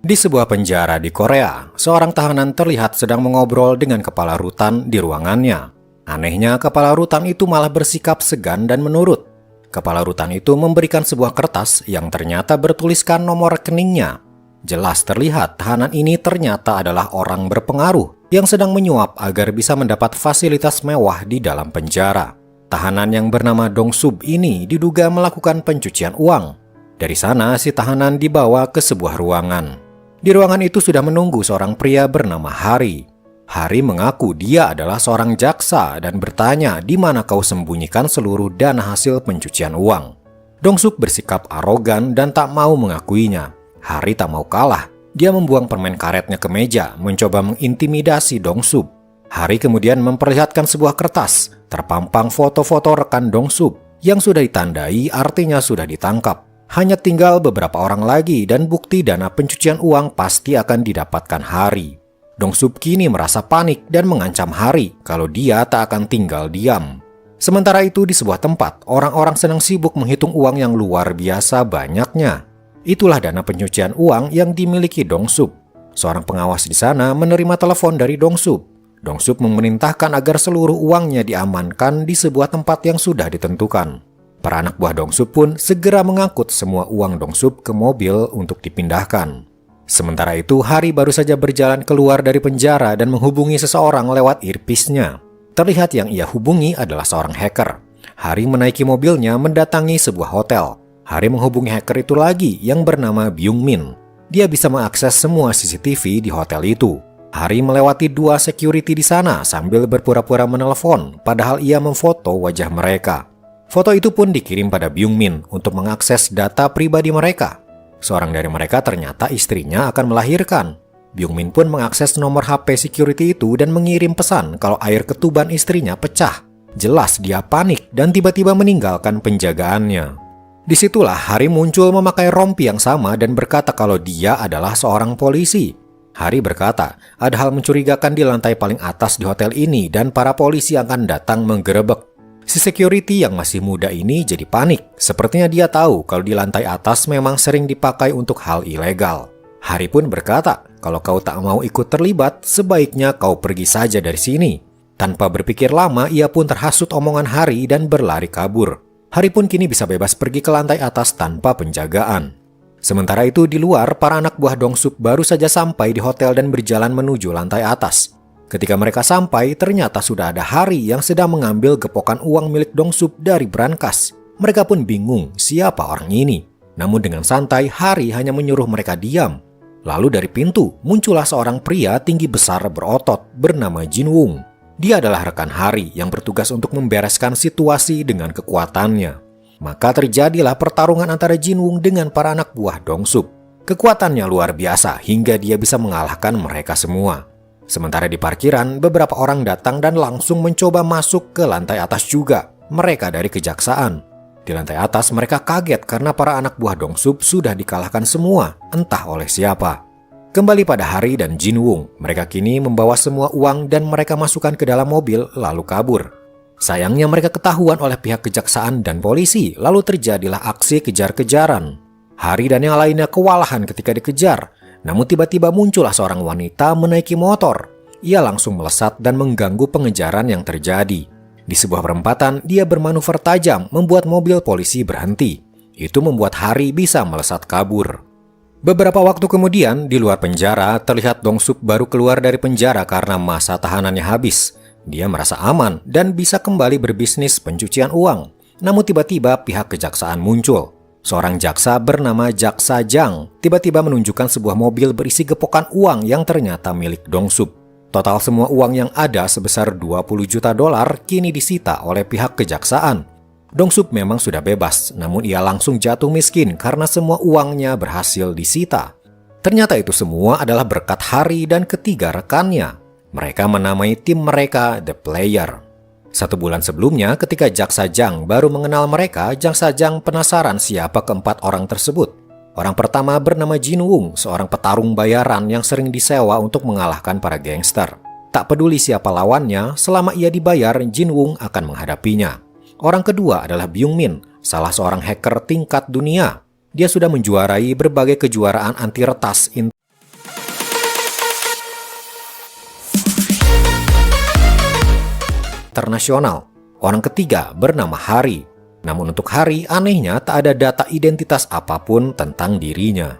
Di sebuah penjara di Korea, seorang tahanan terlihat sedang mengobrol dengan kepala rutan di ruangannya. Anehnya, kepala rutan itu malah bersikap segan dan menurut. Kepala rutan itu memberikan sebuah kertas yang ternyata bertuliskan nomor rekeningnya. Jelas terlihat tahanan ini ternyata adalah orang berpengaruh yang sedang menyuap agar bisa mendapat fasilitas mewah di dalam penjara. Tahanan yang bernama Dong Sub ini diduga melakukan pencucian uang. Dari sana, si tahanan dibawa ke sebuah ruangan. Di ruangan itu sudah menunggu seorang pria bernama Hari. Hari mengaku dia adalah seorang jaksa dan bertanya di mana kau sembunyikan seluruh dana hasil pencucian uang. Dong Sub bersikap arogan dan tak mau mengakuinya. Hari tak mau kalah. Dia membuang permen karetnya ke meja, mencoba mengintimidasi Dong Sub. Hari kemudian memperlihatkan sebuah kertas, terpampang foto-foto rekan Dong Sub yang sudah ditandai artinya sudah ditangkap. Hanya tinggal beberapa orang lagi dan bukti dana pencucian uang pasti akan didapatkan Hari. Dong Sub kini merasa panik dan mengancam Hari kalau dia tak akan tinggal diam. Sementara itu di sebuah tempat, orang-orang sedang sibuk menghitung uang yang luar biasa banyaknya. Itulah dana pencucian uang yang dimiliki Dong Sub. Seorang pengawas di sana menerima telepon dari Dong Sub. Dong Sub memerintahkan agar seluruh uangnya diamankan di sebuah tempat yang sudah ditentukan. Para anak buah Dong Sub pun segera mengangkut semua uang Dong Sub ke mobil untuk dipindahkan. Sementara itu, Hari baru saja berjalan keluar dari penjara dan menghubungi seseorang lewat earpiece-nya. Terlihat yang ia hubungi adalah seorang hacker. Hari menaiki mobilnya mendatangi sebuah hotel. Hari menghubungi hacker itu lagi yang bernama Byung Min. Dia bisa mengakses semua CCTV di hotel itu. Hari melewati 2 security di sana sambil berpura-pura menelpon, padahal ia memfoto wajah mereka. Foto itu pun dikirim pada Byung Min untuk mengakses data pribadi mereka. Seorang dari mereka ternyata istrinya akan melahirkan. Byung Min pun mengakses nomor HP security itu dan mengirim pesan kalau air ketuban istrinya pecah. Jelas dia panik dan tiba-tiba meninggalkan penjagaannya. Disitulah Hari muncul memakai rompi yang sama dan berkata kalau dia adalah seorang polisi. Hari berkata, ada hal mencurigakan di lantai paling atas di hotel ini dan para polisi akan datang menggerebek. Si security yang masih muda ini jadi panik. Sepertinya dia tahu kalau di lantai atas memang sering dipakai untuk hal ilegal. Hari pun berkata, kalau kau tak mau ikut terlibat, sebaiknya kau pergi saja dari sini. Tanpa berpikir lama, ia pun terhasut omongan Hari dan berlari kabur. Hari pun kini bisa bebas pergi ke lantai atas tanpa penjagaan. Sementara itu di luar, para anak buah Dong Sub baru saja sampai di hotel dan berjalan menuju lantai atas. Ketika mereka sampai, ternyata sudah ada Hari yang sedang mengambil gepokan uang milik Dong Sub dari brankas. Mereka pun bingung siapa orang ini. Namun dengan santai, Hari hanya menyuruh mereka diam. Lalu dari pintu, muncullah seorang pria tinggi besar berotot bernama Jin Woong. Dia adalah rekan Hari yang bertugas untuk membereskan situasi dengan kekuatannya. Maka terjadilah pertarungan antara Jin Woong dengan para anak buah Dong Sub. Kekuatannya luar biasa hingga dia bisa mengalahkan mereka semua. Sementara di parkiran, beberapa orang datang dan langsung mencoba masuk ke lantai atas juga. Mereka dari kejaksaan. Di lantai atas mereka kaget karena para anak buah Dong Sub sudah dikalahkan semua, entah oleh siapa. Kembali pada Hari dan Jin Woong, mereka kini membawa semua uang dan mereka masukkan ke dalam mobil lalu kabur. Sayangnya mereka ketahuan oleh pihak kejaksaan dan polisi, lalu terjadilah aksi kejar-kejaran. Hari dan yang lainnya kewalahan ketika dikejar. Namun tiba-tiba muncullah seorang wanita menaiki motor. Ia langsung melesat dan mengganggu pengejaran yang terjadi. Di sebuah perempatan, dia bermanuver tajam membuat mobil polisi berhenti. Itu membuat Hari bisa melesat kabur. Beberapa waktu kemudian, di luar penjara, terlihat Dong Sub baru keluar dari penjara karena masa tahanannya habis. Dia merasa aman dan bisa kembali berbisnis pencucian uang. Namun tiba-tiba pihak kejaksaan muncul. Seorang jaksa bernama Jaksa Jang tiba-tiba menunjukkan sebuah mobil berisi gepokan uang yang ternyata milik Dong Sub. Total semua uang yang ada sebesar 20 juta dolar kini disita oleh pihak kejaksaan. Dong Sub memang sudah bebas, namun ia langsung jatuh miskin karena semua uangnya berhasil disita. Ternyata itu semua adalah berkat Hari dan ketiga rekannya. Mereka menamai tim mereka The Player. 1 bulan sebelumnya, ketika Jaksa Jang baru mengenal mereka, Jaksa Jang penasaran siapa keempat orang tersebut. Orang pertama bernama Jin Woong, seorang petarung bayaran yang sering disewa untuk mengalahkan para gangster. Tak peduli siapa lawannya, selama ia dibayar, Jin Woong akan menghadapinya. Orang kedua adalah Byung Min, salah seorang hacker tingkat dunia. Dia sudah menjuarai berbagai kejuaraan anti retas internasional. Orang ketiga bernama Hari. Namun untuk Hari, anehnya tak ada data identitas apapun tentang dirinya.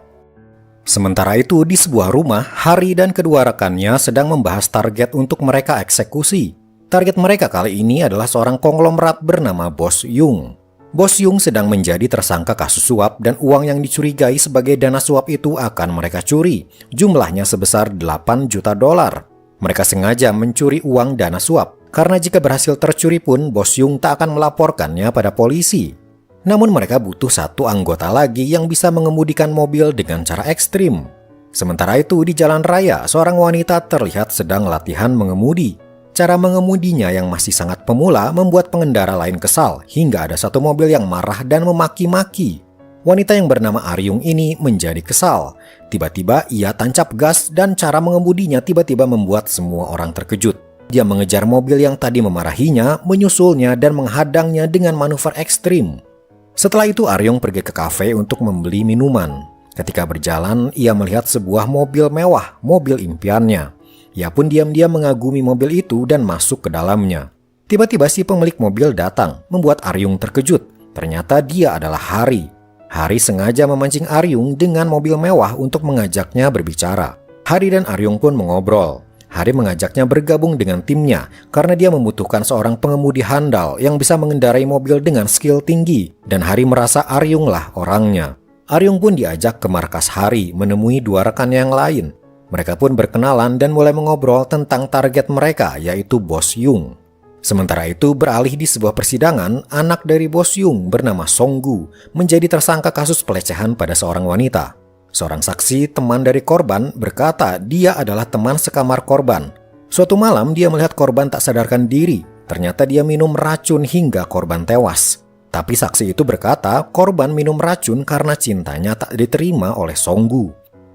Sementara itu, di sebuah rumah, Hari dan kedua rekannya sedang membahas target untuk mereka eksekusi. Target mereka kali ini adalah seorang konglomerat bernama Bos Yung. Bos Yung sedang menjadi tersangka kasus suap dan uang yang dicurigai sebagai dana suap itu akan mereka curi. Jumlahnya sebesar 8 juta dolar. Mereka sengaja mencuri uang dana suap, karena jika berhasil tercuri pun Bos Yung tak akan melaporkannya pada polisi. Namun mereka butuh satu anggota lagi yang bisa mengemudikan mobil dengan cara ekstrim. Sementara itu di jalan raya, seorang wanita terlihat sedang latihan mengemudi. Cara mengemudinya yang masih sangat pemula membuat pengendara lain kesal, hingga ada satu mobil yang marah dan memaki-maki. Wanita yang bernama Aryung ini menjadi kesal. Tiba-tiba ia tancap gas dan cara mengemudinya tiba-tiba membuat semua orang terkejut. Dia mengejar mobil yang tadi memarahinya, menyusulnya dan menghadangnya dengan manuver ekstrim. Setelah itu Aryung pergi ke kafe untuk membeli minuman. Ketika berjalan, ia melihat sebuah mobil mewah, mobil impiannya. Ia pun diam-diam mengagumi mobil itu dan masuk ke dalamnya. Tiba-tiba si pemilik mobil datang, membuat Aryung terkejut. Ternyata dia adalah Hari. Hari sengaja memancing Aryung dengan mobil mewah untuk mengajaknya berbicara. Hari dan Aryung pun mengobrol. Hari mengajaknya bergabung dengan timnya karena dia membutuhkan seorang pengemudi handal yang bisa mengendarai mobil dengan skill tinggi, dan Hari merasa Aryung lah orangnya. Aryung pun diajak ke markas Hari menemui dua rekannya yang lain. Mereka pun berkenalan dan mulai mengobrol tentang target mereka, yaitu Bos Yung. Sementara itu, beralih di sebuah persidangan, anak dari Bos Yung bernama Songgu menjadi tersangka kasus pelecehan pada seorang wanita. Seorang saksi, teman dari korban, berkata dia adalah teman sekamar korban. Suatu malam dia melihat korban tak sadarkan diri. Ternyata dia minum racun hingga korban tewas. Tapi saksi itu berkata korban minum racun karena cintanya tak diterima oleh Songgu.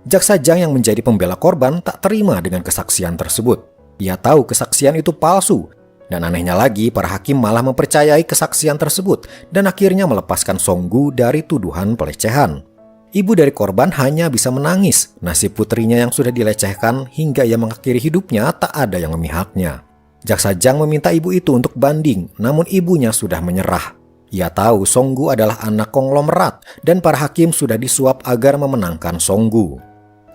Jaksa Jang yang menjadi pembela korban tak terima dengan kesaksian tersebut. Ia tahu kesaksian itu palsu. Dan anehnya lagi, para hakim malah mempercayai kesaksian tersebut dan akhirnya melepaskan Songgu dari tuduhan pelecehan. Ibu dari korban hanya bisa menangis. Nasib putrinya yang sudah dilecehkan hingga ia mengakhiri hidupnya tak ada yang memihaknya. Jaksa Jang meminta ibu itu untuk banding, namun ibunya sudah menyerah. Ia tahu Songgu adalah anak konglomerat dan para hakim sudah disuap agar memenangkan Songgu.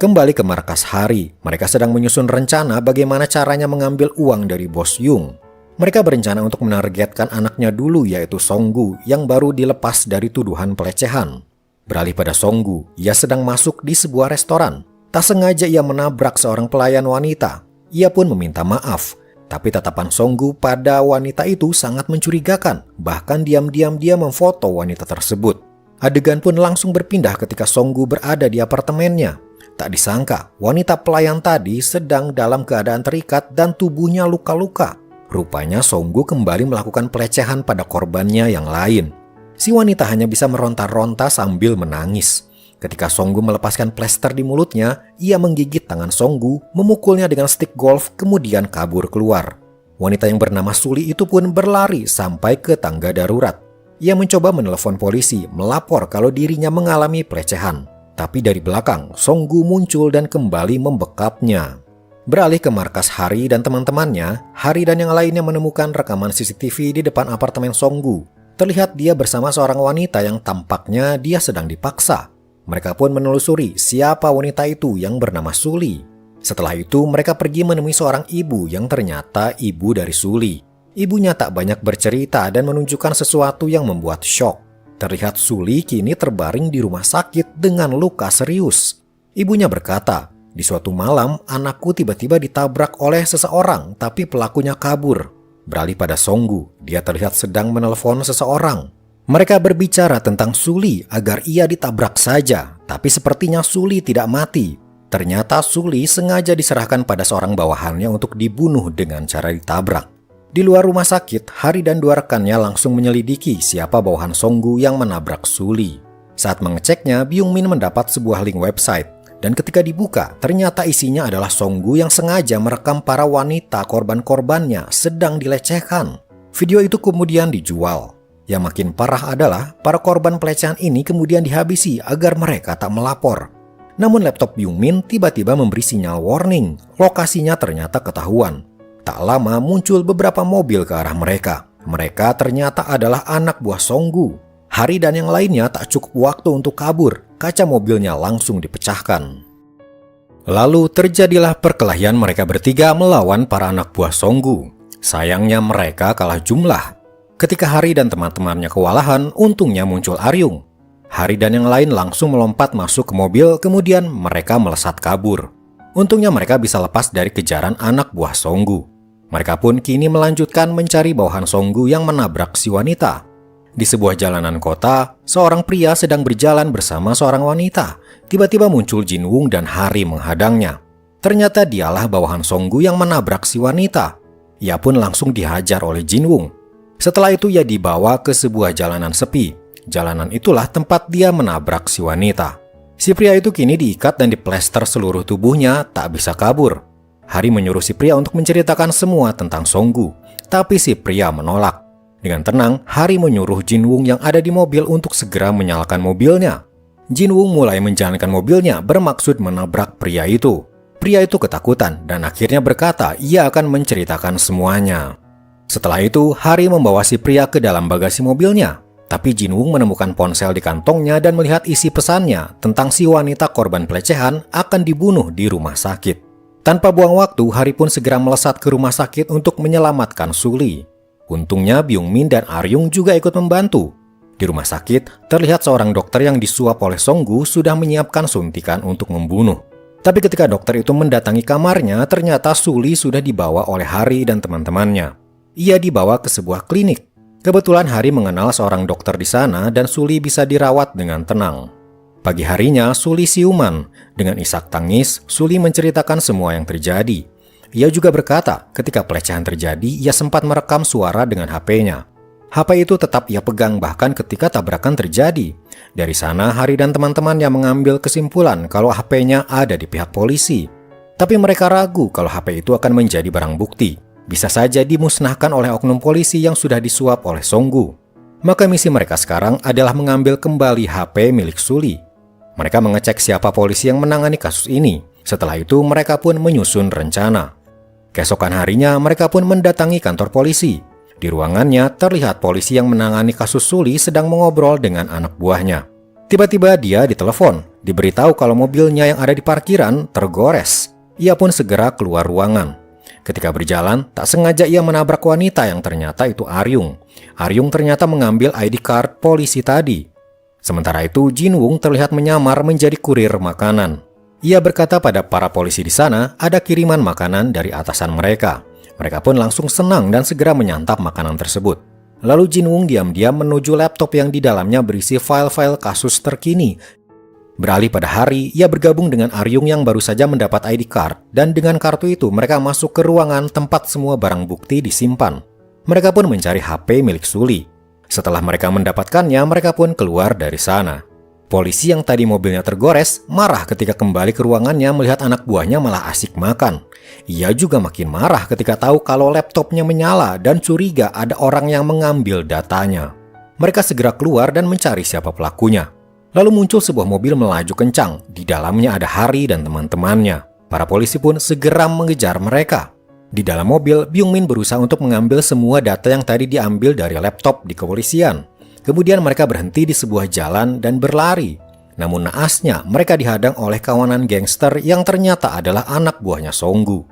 Kembali ke markas Hari, mereka sedang menyusun rencana bagaimana caranya mengambil uang dari Bos Yung. Mereka berencana untuk menargetkan anaknya dulu, yaitu Songgu yang baru dilepas dari tuduhan pelecehan. Beralih pada Songgu, ia sedang masuk di sebuah restoran. Tak sengaja ia menabrak seorang pelayan wanita. Ia pun meminta maaf. Tapi tatapan Songgu pada wanita itu sangat mencurigakan. Bahkan diam-diam dia memfoto wanita tersebut. Adegan pun langsung berpindah ketika Songgu berada di apartemennya. Tak disangka, wanita pelayan tadi sedang dalam keadaan terikat dan tubuhnya luka-luka. Rupanya Songgu kembali melakukan pelecehan pada korbannya yang lain. Si wanita hanya bisa meronta-ronta sambil menangis. Ketika Songgu melepaskan plester di mulutnya, ia menggigit tangan Songgu, memukulnya dengan stick golf, kemudian kabur keluar. Wanita yang bernama Suli itu pun berlari sampai ke tangga darurat. Ia mencoba menelepon polisi, melapor kalau dirinya mengalami pelecehan. Tapi dari belakang, Songgu muncul dan kembali membekapnya. Beralih ke markas Hari dan teman-temannya, Hari dan yang lainnya menemukan rekaman CCTV di depan apartemen Songgu. Terlihat dia bersama seorang wanita yang tampaknya dia sedang dipaksa. Mereka pun menelusuri siapa wanita itu yang bernama Suli. Setelah itu mereka pergi menemui seorang ibu yang ternyata ibu dari Suli. Ibunya tak banyak bercerita dan menunjukkan sesuatu yang membuat syok. Terlihat Suli kini terbaring di rumah sakit dengan luka serius. Ibunya berkata, "Di suatu malam anakku tiba-tiba ditabrak oleh seseorang tapi pelakunya kabur." Beralih pada Songgu, dia terlihat sedang menelepon seseorang. Mereka berbicara tentang Suli agar ia ditabrak saja, tapi sepertinya Suli tidak mati. Ternyata Suli sengaja diserahkan pada seorang bawahannya untuk dibunuh dengan cara ditabrak. Di luar rumah sakit, Hari dan dua rekannya langsung menyelidiki siapa bawahan Songgu yang menabrak Suli. Saat mengeceknya, Byung Min mendapat sebuah link website. Dan ketika dibuka, ternyata isinya adalah Songgu yang sengaja merekam para wanita korban-korbannya sedang dilecehkan. Video itu kemudian dijual. Yang makin parah adalah para korban pelecehan ini kemudian dihabisi agar mereka tak melapor. Namun laptop Byung Min tiba-tiba memberi sinyal warning. Lokasinya ternyata ketahuan. Tak lama muncul beberapa mobil ke arah mereka. Mereka ternyata adalah anak buah Songgu. Hari dan yang lainnya tak cukup waktu untuk kabur. Kaca mobilnya langsung dipecahkan. Lalu terjadilah perkelahian mereka bertiga melawan para anak buah Songgu. Sayangnya mereka kalah jumlah. Ketika Hari dan teman-temannya kewalahan, untungnya muncul Aryung. Hari dan yang lain langsung melompat masuk ke mobil, kemudian mereka melesat kabur. Untungnya mereka bisa lepas dari kejaran anak buah Songgu. Mereka pun kini melanjutkan mencari bawahan Songgu yang menabrak si wanita. Di sebuah jalanan kota, seorang pria sedang berjalan bersama seorang wanita. Tiba-tiba muncul Jinwoo dan Hari menghadangnya. Ternyata dialah bawahan Songgu yang menabrak si wanita. Ia pun langsung dihajar oleh Jinwoo. Setelah itu ia dibawa ke sebuah jalanan sepi. Jalanan itulah tempat dia menabrak si wanita. Si pria itu kini diikat dan diplester seluruh tubuhnya, tak bisa kabur. Hari menyuruh si pria untuk menceritakan semua tentang Songgu, tapi si pria menolak. Dengan tenang, Hari menyuruh Jinwoo yang ada di mobil untuk segera menyalakan mobilnya. Jinwoo mulai menjalankan mobilnya bermaksud menabrak pria itu. Pria itu ketakutan dan akhirnya berkata ia akan menceritakan semuanya. Setelah itu, Hari membawa si pria ke dalam bagasi mobilnya. Tapi Jinwoo menemukan ponsel di kantongnya dan melihat isi pesannya tentang si wanita korban pelecehan akan dibunuh di rumah sakit. Tanpa buang waktu, Hari pun segera melesat ke rumah sakit untuk menyelamatkan Suli. Untungnya Byung-min dan Aryung juga ikut membantu. Di rumah sakit, terlihat seorang dokter yang disuap oleh Songgu sudah menyiapkan suntikan untuk membunuh. Tapi ketika dokter itu mendatangi kamarnya, ternyata Suli sudah dibawa oleh Hari dan teman-temannya. Ia dibawa ke sebuah klinik. Kebetulan Hari mengenal seorang dokter di sana dan Suli bisa dirawat dengan tenang. Pagi harinya, Suli siuman. Dengan isak tangis, Suli menceritakan semua yang terjadi. Ia juga berkata, ketika pelecehan terjadi, ia sempat merekam suara dengan HP-nya. HP itu tetap ia pegang bahkan ketika tabrakan terjadi. Dari sana, Hari dan teman-temannya mengambil kesimpulan kalau HP-nya ada di pihak polisi. Tapi mereka ragu kalau HP itu akan menjadi barang bukti. Bisa saja dimusnahkan oleh oknum polisi yang sudah disuap oleh Songgu. Maka misi mereka sekarang adalah mengambil kembali HP milik Suli. Mereka mengecek siapa polisi yang menangani kasus ini. Setelah itu mereka pun menyusun rencana. Keesokan harinya mereka pun mendatangi kantor polisi. Di ruangannya terlihat polisi yang menangani kasus Suli sedang mengobrol dengan anak buahnya. Tiba-tiba dia ditelepon, diberitahu kalau mobilnya yang ada di parkiran tergores. Ia pun segera keluar ruangan. Ketika berjalan, tak sengaja ia menabrak wanita yang ternyata itu Aryung. Aryung ternyata mengambil ID card polisi tadi. Sementara itu, Jinwoo terlihat menyamar menjadi kurir makanan. Ia berkata pada para polisi di sana ada kiriman makanan dari atasan mereka. Mereka pun langsung senang dan segera menyantap makanan tersebut. Lalu Jinwoo diam-diam menuju laptop yang di dalamnya berisi file-file kasus terkini. Beralih pada Hari, ia bergabung dengan Aryung yang baru saja mendapat ID card, dan dengan kartu itu mereka masuk ke ruangan tempat semua barang bukti disimpan. Mereka pun mencari HP milik Suli. Setelah mereka mendapatkannya, mereka pun keluar dari sana. Polisi yang tadi mobilnya tergores marah ketika kembali ke ruangannya melihat anak buahnya malah asik makan. Ia juga makin marah ketika tahu kalau laptopnya menyala dan curiga ada orang yang mengambil datanya. Mereka segera keluar dan mencari siapa pelakunya. Lalu muncul sebuah mobil melaju kencang. Di dalamnya ada Hari dan teman-temannya. Para polisi pun segera mengejar mereka. Di dalam mobil, Byung-min berusaha untuk mengambil semua data yang tadi diambil dari laptop di kepolisian. Kemudian mereka berhenti di sebuah jalan dan berlari. Namun naasnya, mereka dihadang oleh kawanan gangster yang ternyata adalah anak buahnya Songgu.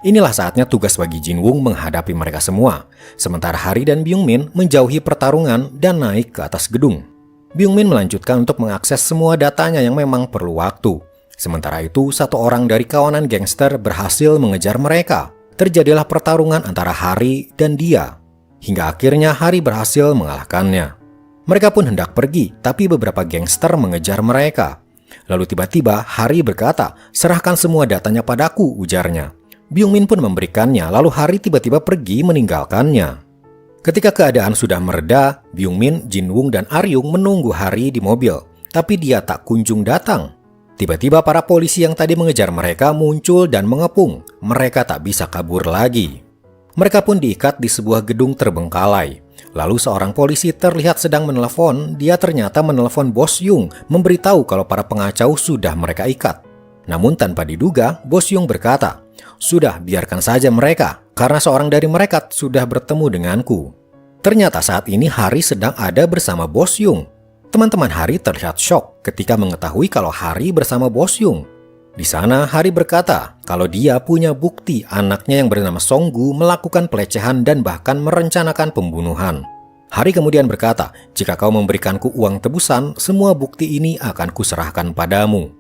Inilah saatnya tugas bagi Jinwoo menghadapi mereka semua. Sementara Hari dan Byung-min menjauhi pertarungan dan naik ke atas gedung. Byung-min melanjutkan untuk mengakses semua datanya yang memang perlu waktu. Sementara itu, satu orang dari kawanan gangster berhasil mengejar mereka. Terjadilah pertarungan antara Hari dan dia. Hingga akhirnya Hari berhasil mengalahkannya. Mereka pun hendak pergi, tapi beberapa gangster mengejar mereka. Lalu tiba-tiba Hari berkata, "Serahkan semua datanya padaku," ujarnya. Byung-min pun memberikannya, lalu Hari tiba-tiba pergi meninggalkannya. Ketika keadaan sudah mereda, Byung-min, Jinwoo, dan Aryung menunggu Hari di mobil. Tapi dia tak kunjung datang. Tiba-tiba para polisi yang tadi mengejar mereka muncul dan mengepung. Mereka tak bisa kabur lagi. Mereka pun diikat di sebuah gedung terbengkalai. Lalu seorang polisi terlihat sedang menelepon. Dia ternyata menelepon Bos Yung, memberitahu kalau para pengacau sudah mereka ikat. Namun tanpa diduga, Bos Yung berkata, Sudah, biarkan saja mereka, karena seorang dari mereka sudah bertemu denganku. Ternyata saat ini Hari sedang ada bersama Bos Yung. Teman-teman Hari terlihat syok ketika mengetahui kalau Hari bersama Bos Yung. Di sana Hari berkata kalau dia punya bukti anaknya yang bernama Songgu melakukan pelecehan dan bahkan merencanakan pembunuhan. Hari kemudian berkata, jika kau memberikanku uang tebusan, semua bukti ini akan kuserahkan padamu.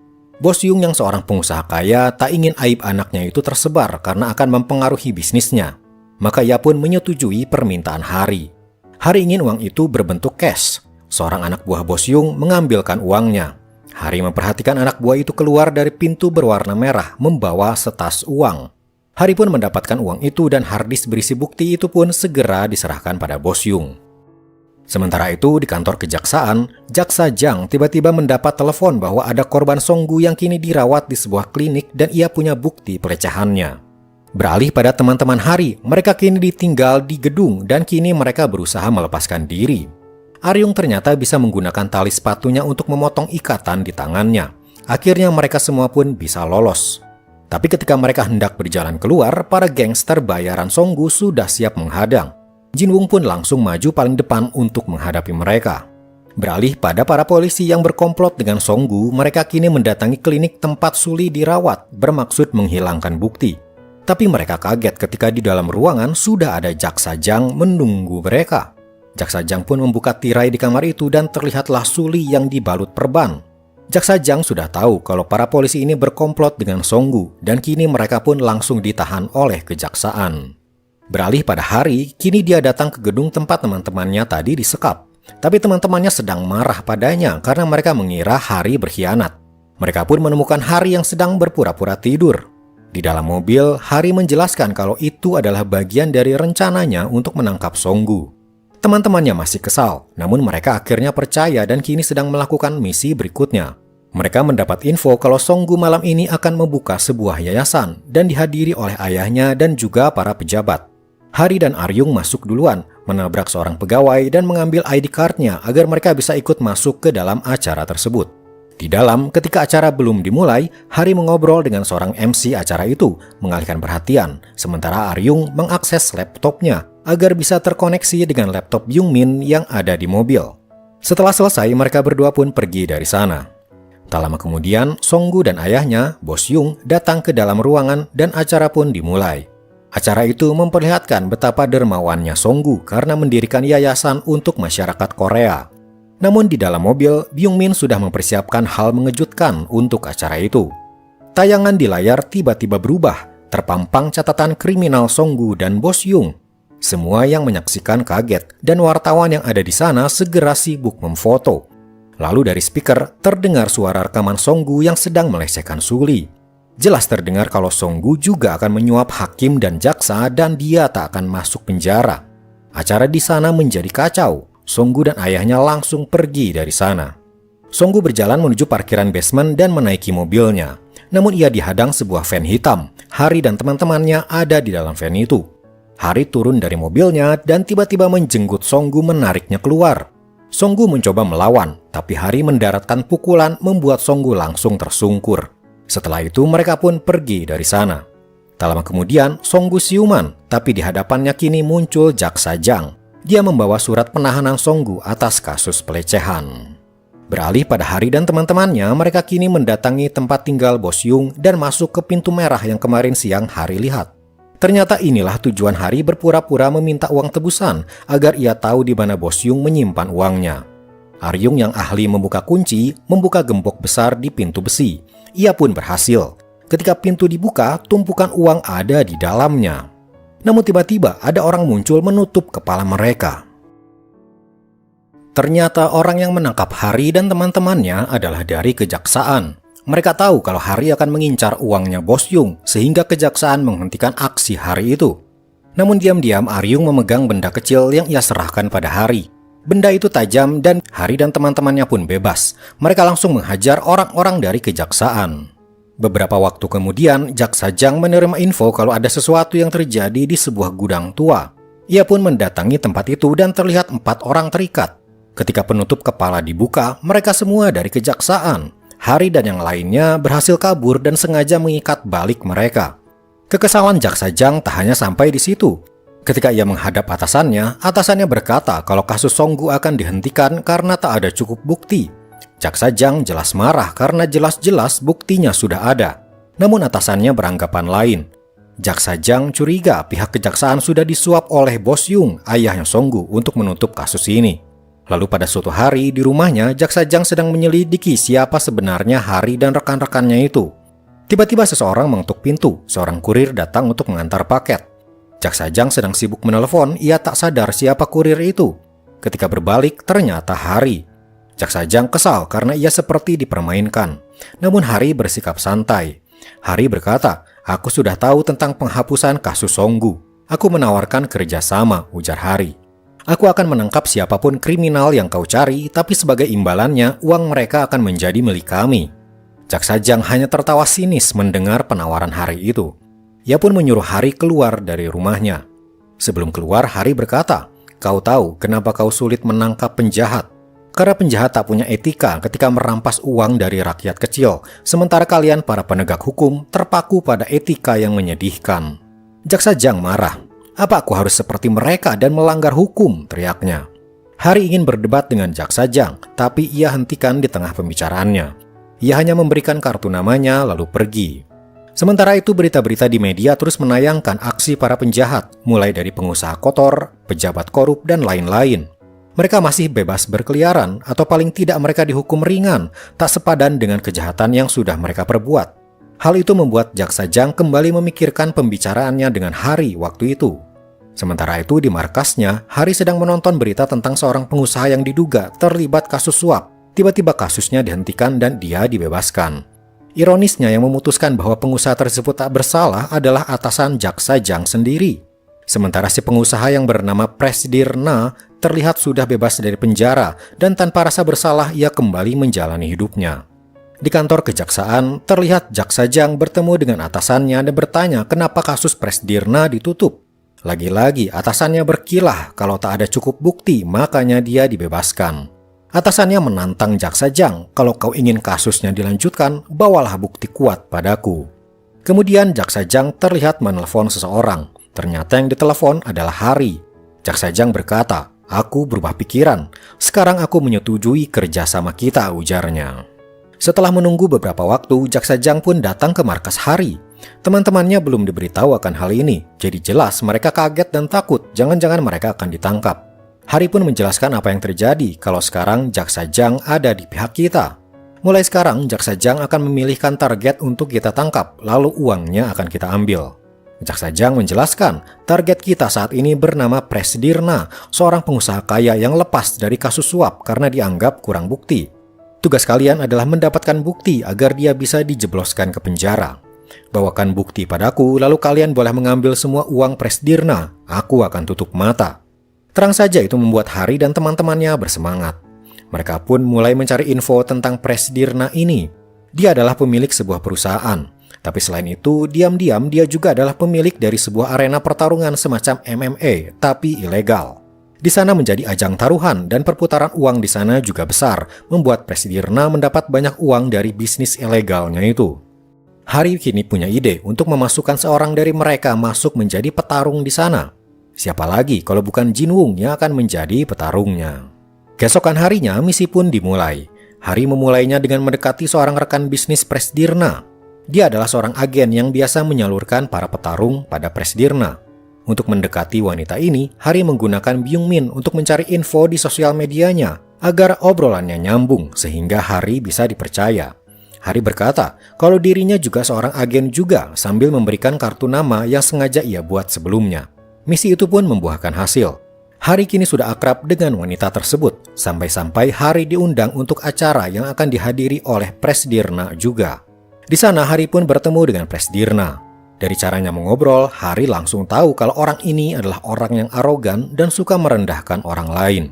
Bos Yung yang seorang pengusaha kaya tak ingin aib anaknya itu tersebar karena akan mempengaruhi bisnisnya. Maka ia pun menyetujui permintaan Hari. Hari ingin uang itu berbentuk cash. Seorang anak buah Bos Yung mengambilkan uangnya. Hari memperhatikan anak buah itu keluar dari pintu berwarna merah membawa setas uang. Hari pun mendapatkan uang itu dan harddisk berisi bukti itu pun segera diserahkan pada Bos Yung. Sementara itu di kantor kejaksaan, Jaksa Jang tiba-tiba mendapat telepon bahwa ada korban Songgu yang kini dirawat di sebuah klinik dan ia punya bukti pelecehannya. Beralih pada teman-teman Hari, mereka kini ditinggal di gedung dan kini mereka berusaha melepaskan diri. Aryung ternyata bisa menggunakan tali sepatunya untuk memotong ikatan di tangannya. Akhirnya mereka semua pun bisa lolos. Tapi ketika mereka hendak berjalan keluar, para gangster bayaran Songgu sudah siap menghadang. Jin Wung pun langsung maju paling depan untuk menghadapi mereka. Beralih pada para polisi yang berkomplot dengan Songgu, mereka kini mendatangi klinik tempat Suli dirawat bermaksud menghilangkan bukti. Tapi mereka kaget ketika di dalam ruangan sudah ada Jaksa Jang menunggu mereka. Jaksa Jang pun membuka tirai di kamar itu dan terlihatlah Suli yang dibalut perban. Jaksa Jang sudah tahu kalau para polisi ini berkomplot dengan Songgu dan kini mereka pun langsung ditahan oleh kejaksaan. Beralih pada Hari, kini dia datang ke gedung tempat teman-temannya tadi disekap. Tapi teman-temannya sedang marah padanya karena mereka mengira Hari berkhianat. Mereka pun menemukan Hari yang sedang berpura-pura tidur. Di dalam mobil, Hari menjelaskan kalau itu adalah bagian dari rencananya untuk menangkap Songgu. Teman-temannya masih kesal, namun mereka akhirnya percaya dan kini sedang melakukan misi berikutnya. Mereka mendapat info kalau Songgu malam ini akan membuka sebuah yayasan dan dihadiri oleh ayahnya dan juga para pejabat. Hari dan Aryung masuk duluan, menabrak seorang pegawai dan mengambil ID card-nya agar mereka bisa ikut masuk ke dalam acara tersebut. Di dalam, ketika acara belum dimulai, Hari mengobrol dengan seorang MC acara itu, mengalihkan perhatian, sementara Aryung mengakses laptopnya agar bisa terkoneksi dengan laptop Byung Min yang ada di mobil. Setelah selesai, mereka berdua pun pergi dari sana. Tak lama kemudian, Songgu dan ayahnya, Bos Yung, datang ke dalam ruangan dan acara pun dimulai. Acara itu memperlihatkan betapa dermawannya Songgu karena mendirikan yayasan untuk masyarakat Korea. Namun di dalam mobil, Byung Min sudah mempersiapkan hal mengejutkan untuk acara itu. Tayangan di layar tiba-tiba berubah, terpampang catatan kriminal Songgu dan Bos Yung. Semua yang menyaksikan kaget dan wartawan yang ada di sana segera sibuk memfoto. Lalu dari speaker terdengar suara rekaman Songgu yang sedang melecehkan Suli. Jelas terdengar kalau Songgu juga akan menyuap hakim dan jaksa dan dia tak akan masuk penjara. Acara di sana menjadi kacau. Songgu dan ayahnya langsung pergi dari sana. Songgu berjalan menuju parkiran basement dan menaiki mobilnya. Namun ia dihadang sebuah van hitam. Hari dan teman-temannya ada di dalam van itu. Hari turun dari mobilnya dan tiba-tiba menjenggut Songgu menariknya keluar. Songgu mencoba melawan, tapi Hari mendaratkan pukulan membuat Songgu langsung tersungkur. Setelah itu mereka pun pergi dari sana. Tak lama kemudian Songgu siuman, tapi di hadapannya kini muncul Jaksa Jang. Dia membawa surat penahanan Songgu atas kasus pelecehan. Beralih pada Hari dan teman-temannya, mereka kini mendatangi tempat tinggal Bos Yung dan masuk ke pintu merah yang kemarin siang Hari lihat. Ternyata inilah tujuan Hari berpura-pura meminta uang tebusan agar ia tahu di mana Bos Yung menyimpan uangnya. Aryung yang ahli membuka kunci membuka gembok besar di pintu besi. Ia pun berhasil. Ketika pintu dibuka, tumpukan uang ada di dalamnya. Namun tiba-tiba ada orang muncul menutup kepala mereka. Ternyata orang yang menangkap Hari dan teman-temannya adalah dari kejaksaan. Mereka tahu kalau Hari akan mengincar uangnya Bos Yung, sehingga kejaksaan menghentikan aksi Hari itu. Namun diam-diam Aryung memegang benda kecil yang ia serahkan pada Hari. Benda itu tajam dan Hari dan teman-temannya pun bebas. Mereka langsung menghajar orang-orang dari kejaksaan. Beberapa waktu kemudian, Jaksa Jang menerima info kalau ada sesuatu yang terjadi di sebuah gudang tua. Ia pun mendatangi tempat itu dan terlihat 4 orang terikat. Ketika penutup kepala dibuka, mereka semua dari kejaksaan. Hari dan yang lainnya berhasil kabur dan sengaja mengikat balik mereka. Kekesalan Jaksa Jang tak hanya sampai di situ. Ketika ia menghadap atasannya berkata kalau kasus Songgu akan dihentikan karena tak ada cukup bukti. Jaksa Jang jelas marah karena jelas-jelas buktinya sudah ada. Namun atasannya beranggapan lain. Jaksa Jang curiga pihak kejaksaan sudah disuap oleh Bos Yung, ayahnya Songgu, untuk menutup kasus ini. Lalu pada suatu hari di rumahnya, Jaksa Jang sedang menyelidiki siapa sebenarnya Hari dan rekan-rekannya itu. Tiba-tiba seseorang mengetuk pintu, seorang kurir datang untuk mengantar paket. Jaksa Jang sedang sibuk menelepon, ia tak sadar siapa kurir itu. Ketika berbalik, ternyata Hari. Jaksa Jang kesal karena ia seperti dipermainkan. Namun Hari bersikap santai. Hari berkata, "Aku sudah tahu tentang penghapusan kasus Songgu. Aku menawarkan kerjasama," ujar Hari. "Aku akan menangkap siapapun kriminal yang kau cari, tapi sebagai imbalannya, uang mereka akan menjadi milik kami." Jaksa Jang hanya tertawa sinis mendengar penawaran Hari itu. Ia pun menyuruh Hari keluar dari rumahnya. Sebelum keluar, Hari berkata, "Kau tahu kenapa kau sulit menangkap penjahat? Karena penjahat tak punya etika ketika merampas uang dari rakyat kecil, sementara kalian para penegak hukum terpaku pada etika yang menyedihkan." Jaksa Jang marah. "Apa aku harus seperti mereka dan melanggar hukum?" teriaknya. Hari ingin berdebat dengan Jaksa Jang, tapi ia hentikan di tengah pembicaraannya. Ia hanya memberikan kartu namanya lalu pergi. Sementara itu berita-berita di media terus menayangkan aksi para penjahat, mulai dari pengusaha kotor, pejabat korup, dan lain-lain. Mereka masih bebas berkeliaran, atau paling tidak mereka dihukum ringan, tak sepadan dengan kejahatan yang sudah mereka perbuat. Hal itu membuat Jaksa Jang kembali memikirkan pembicaraannya dengan Hari waktu itu. Sementara itu di markasnya, Hari sedang menonton berita tentang seorang pengusaha yang diduga terlibat kasus suap. Tiba-tiba kasusnya dihentikan dan dia dibebaskan. Ironisnya yang memutuskan bahwa pengusaha tersebut tak bersalah adalah atasan Jaksa Jang sendiri. Sementara si pengusaha yang bernama Presdirna terlihat sudah bebas dari penjara dan tanpa rasa bersalah ia kembali menjalani hidupnya. Di kantor kejaksaan, terlihat Jaksa Jang bertemu dengan atasannya dan bertanya kenapa kasus Presdirna ditutup. Lagi-lagi atasannya berkilah kalau tak ada cukup bukti makanya dia dibebaskan. Atasannya menantang Jaksa Jang, "Kalau kau ingin kasusnya dilanjutkan, bawalah bukti kuat padaku." Kemudian Jaksa Jang terlihat menelpon seseorang. Ternyata yang ditelepon adalah Hari. Jaksa Jang berkata, "Aku berubah pikiran. Sekarang aku menyetujui kerjasama kita," ujarnya. Setelah menunggu beberapa waktu, Jaksa Jang pun datang ke markas Hari. Teman-temannya belum diberitahu akan hal ini, jadi jelas mereka kaget dan takut jangan-jangan mereka akan ditangkap. Hari pun menjelaskan apa yang terjadi kalau sekarang Jaksa Jang ada di pihak kita. Mulai sekarang Jaksa Jang akan memilihkan target untuk kita tangkap, lalu uangnya akan kita ambil. Jaksa Jang menjelaskan, target kita saat ini bernama Presdirna, seorang pengusaha kaya yang lepas dari kasus suap karena dianggap kurang bukti. Tugas kalian adalah mendapatkan bukti agar dia bisa dijebloskan ke penjara. Bawakan bukti padaku, lalu kalian boleh mengambil semua uang Presdirna. Aku akan tutup mata. Terang saja itu membuat Hari dan teman-temannya bersemangat. Mereka pun mulai mencari info tentang Presdirna ini. Dia adalah pemilik sebuah perusahaan. Tapi selain itu, diam-diam dia juga adalah pemilik dari sebuah arena pertarungan semacam MMA, tapi ilegal. Di sana menjadi ajang taruhan dan perputaran uang di sana juga besar, membuat Presdirna mendapat banyak uang dari bisnis ilegalnya itu. Hari kini punya ide untuk memasukkan seorang dari mereka masuk menjadi petarung di sana. Siapa lagi kalau bukan Jin Wung yang akan menjadi petarungnya. Keesokan harinya misi pun dimulai. Hari memulainya dengan mendekati seorang rekan bisnis Presdirna. Dia adalah seorang agen yang biasa menyalurkan para petarung pada Presdirna. Untuk mendekati wanita ini, Hari menggunakan Byung Min untuk mencari info di sosial medianya agar obrolannya nyambung sehingga Hari bisa dipercaya. Hari berkata kalau dirinya juga seorang agen juga sambil memberikan kartu nama yang sengaja ia buat sebelumnya. Misi itu pun membuahkan hasil. Hari kini sudah akrab dengan wanita tersebut, sampai-sampai Hari diundang untuk acara yang akan dihadiri oleh Presdirna juga. Di sana Hari pun bertemu dengan Presdirna. Dari caranya mengobrol, Hari langsung tahu kalau orang ini adalah orang yang arogan dan suka merendahkan orang lain.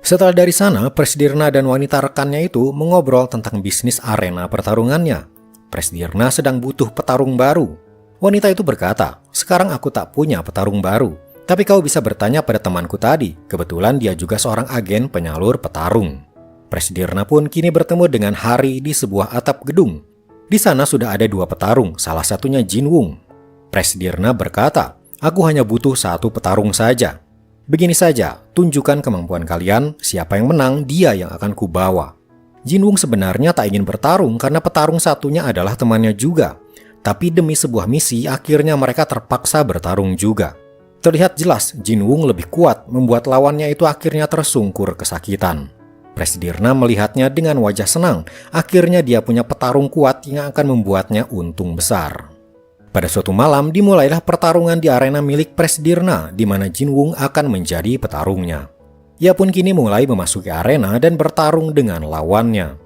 Setelah dari sana, Presdirna dan wanita rekannya itu mengobrol tentang bisnis arena pertarungannya. Presdirna sedang butuh petarung baru. Wanita itu berkata, "Sekarang aku tak punya petarung baru, tapi kau bisa bertanya pada temanku tadi. Kebetulan dia juga seorang agen penyalur petarung." Presdirna pun kini bertemu dengan Hari di sebuah atap gedung. Di sana sudah ada 2 petarung, salah satunya Jin Wung. Presdirna berkata, "Aku hanya butuh satu petarung saja. Begini saja, tunjukkan kemampuan kalian, siapa yang menang, dia yang akan kubawa." Jinwung sebenarnya tak ingin bertarung karena petarung satunya adalah temannya juga. Tapi demi sebuah misi, akhirnya mereka terpaksa bertarung juga. Terlihat jelas Jinwung lebih kuat, membuat lawannya itu akhirnya tersungkur kesakitan. Presdirna melihatnya dengan wajah senang, akhirnya dia punya petarung kuat yang akan membuatnya untung besar. Pada suatu malam dimulailah pertarungan di arena milik Presdirna di mana Jinwung akan menjadi petarungnya. Ia pun kini mulai memasuki arena dan bertarung dengan lawannya.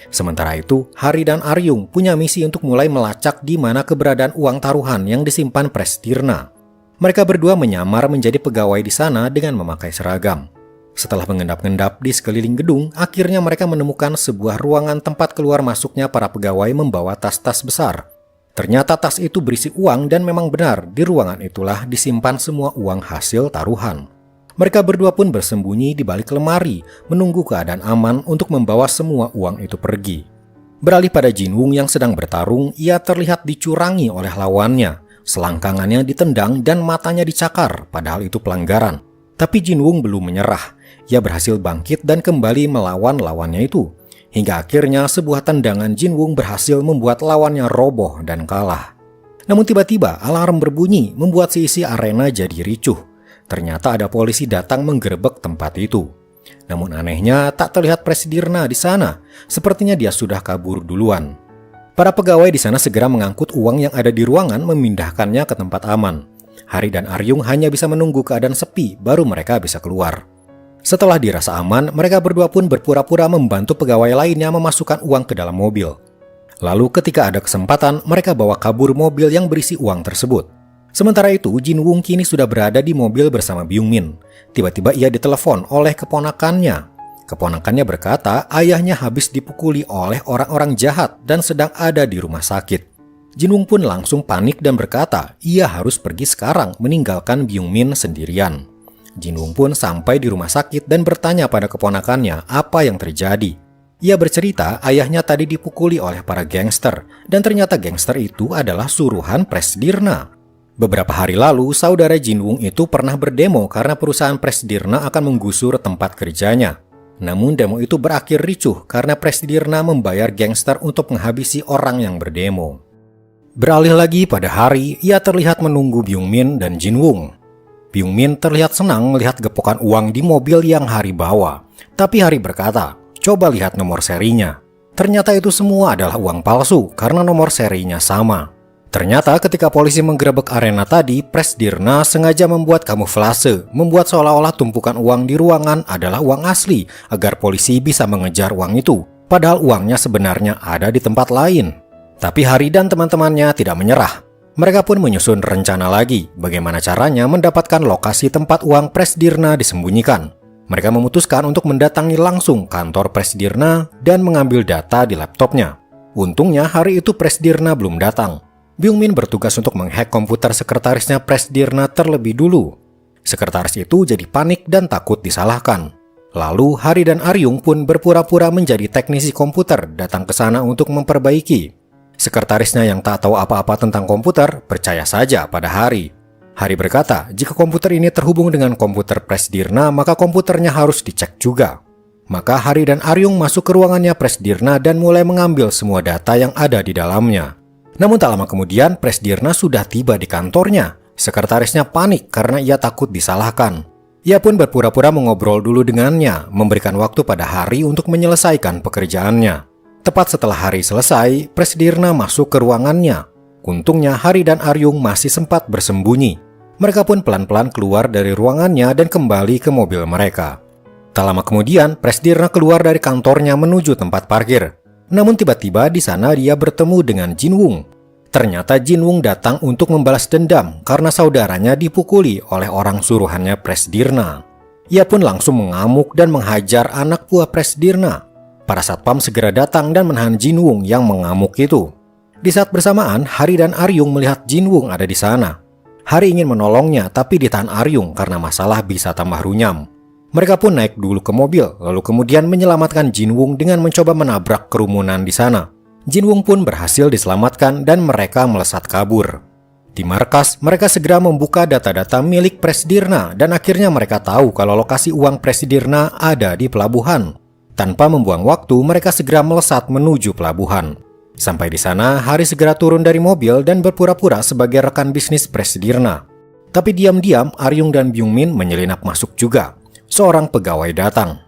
Sementara itu, Hari dan Aryung punya misi untuk mulai melacak di mana keberadaan uang taruhan yang disimpan Presdirna. Mereka berdua menyamar menjadi pegawai di sana dengan memakai seragam. Setelah mengendap-endap di sekeliling gedung, akhirnya mereka menemukan sebuah ruangan tempat keluar masuknya para pegawai membawa tas-tas besar. Ternyata tas itu berisi uang dan memang benar di ruangan itulah disimpan semua uang hasil taruhan. Mereka berdua pun bersembunyi di balik lemari, menunggu keadaan aman untuk membawa semua uang itu pergi. Beralih pada Jinwung yang sedang bertarung, ia terlihat dicurangi oleh lawannya. Selangkangannya ditendang dan matanya dicakar, padahal itu pelanggaran. Tapi Jinwung belum menyerah. Ia berhasil bangkit dan kembali melawan lawannya itu. Hingga akhirnya sebuah tendangan Jinwung berhasil membuat lawannya roboh dan kalah. Namun tiba-tiba alarm berbunyi membuat seisi arena jadi ricuh. Ternyata ada polisi datang menggerebek tempat itu. Namun anehnya tak terlihat Presdirna di sana. Sepertinya dia sudah kabur duluan. Para pegawai di sana segera mengangkut uang yang ada di ruangan memindahkannya ke tempat aman. Hari dan Aryung hanya bisa menunggu keadaan sepi baru mereka bisa keluar. Setelah dirasa aman, mereka berdua pun berpura-pura membantu pegawai lainnya memasukkan uang ke dalam mobil. Lalu ketika ada kesempatan, mereka bawa kabur mobil yang berisi uang tersebut. Sementara itu, Jinwung kini sudah berada di mobil bersama Byungmin. Tiba-tiba ia ditelepon oleh keponakannya. Keponakannya berkata ayahnya habis dipukuli oleh orang-orang jahat dan sedang ada di rumah sakit. Jinwung pun langsung panik dan berkata ia harus pergi sekarang meninggalkan Byungmin sendirian. Jinwung pun sampai di rumah sakit dan bertanya pada keponakannya apa yang terjadi. Ia bercerita ayahnya tadi dipukuli oleh para gangster dan ternyata gangster itu adalah suruhan Presdirna. Beberapa hari lalu, saudara Jinwung itu pernah berdemo karena perusahaan Presdirna akan menggusur tempat kerjanya. Namun demo itu berakhir ricuh karena Presdirna membayar gangster untuk menghabisi orang yang berdemo. Beralih lagi pada Hari, ia terlihat menunggu Byungmin dan Jinwung. Byungmin terlihat senang melihat gepokan uang di mobil yang Hari bawa. Tapi Hari berkata, "Coba lihat nomor serinya." Ternyata itu semua adalah uang palsu karena nomor serinya sama. Ternyata ketika polisi menggerebek arena tadi, Presdirna sengaja membuat kamuflase, membuat seolah-olah tumpukan uang di ruangan adalah uang asli agar polisi bisa mengejar uang itu. Padahal uangnya sebenarnya ada di tempat lain. Tapi Hari dan teman-temannya tidak menyerah. Mereka pun menyusun rencana lagi bagaimana caranya mendapatkan lokasi tempat uang Presdirna disembunyikan. Mereka memutuskan untuk mendatangi langsung kantor Presdirna dan mengambil data di laptopnya. Untungnya hari itu Presdirna belum datang. Byungmin bertugas untuk menghack komputer sekretarisnya Presdirna terlebih dulu. Sekretaris itu jadi panik dan takut disalahkan. Lalu Hari dan Aryung pun berpura-pura menjadi teknisi komputer datang ke sana untuk memperbaiki. Sekretarisnya yang tak tahu apa-apa tentang komputer percaya saja pada Hari. Hari berkata jika komputer ini terhubung dengan komputer Presdirna maka komputernya harus dicek juga. Maka Hari dan Aryung masuk ke ruangannya Presdirna dan mulai mengambil semua data yang ada di dalamnya. Namun tak lama kemudian Presdirna sudah tiba di kantornya. Sekretarisnya panik karena ia takut disalahkan. Ia pun berpura-pura mengobrol dulu dengannya, memberikan waktu pada Hari untuk menyelesaikan pekerjaannya. Tepat setelah Hari selesai, Presdirna masuk ke ruangannya. Untungnya Hari dan Aryung masih sempat bersembunyi. Mereka pun pelan-pelan keluar dari ruangannya dan kembali ke mobil mereka. Tak lama kemudian, Presdirna keluar dari kantornya menuju tempat parkir. Namun tiba-tiba di sana dia bertemu dengan Jinwung. Ternyata Jinwung datang untuk membalas dendam karena saudaranya dipukuli oleh orang suruhannya Presdirna. Ia pun langsung mengamuk dan menghajar anak buah Presdirna. Para satpam segera datang dan menahan Jinwung yang mengamuk itu. Di saat bersamaan, Hari dan Aryung melihat Jinwung ada di sana. Hari ingin menolongnya tapi ditahan Aryung karena masalah bisa tambah runyam. Mereka pun naik dulu ke mobil, lalu kemudian menyelamatkan Jinwung dengan mencoba menabrak kerumunan di sana. Jinwung pun berhasil diselamatkan dan mereka melesat kabur. Di markas, mereka segera membuka data-data milik Presdirna dan akhirnya mereka tahu kalau lokasi uang Presdirna ada di pelabuhan. Tanpa membuang waktu, mereka segera melesat menuju pelabuhan. Sampai di sana, Hari segera turun dari mobil dan berpura-pura sebagai rekan bisnis Presdirna. Tapi diam-diam, Aryung dan Byung-min menyelinap masuk juga. Seorang pegawai datang.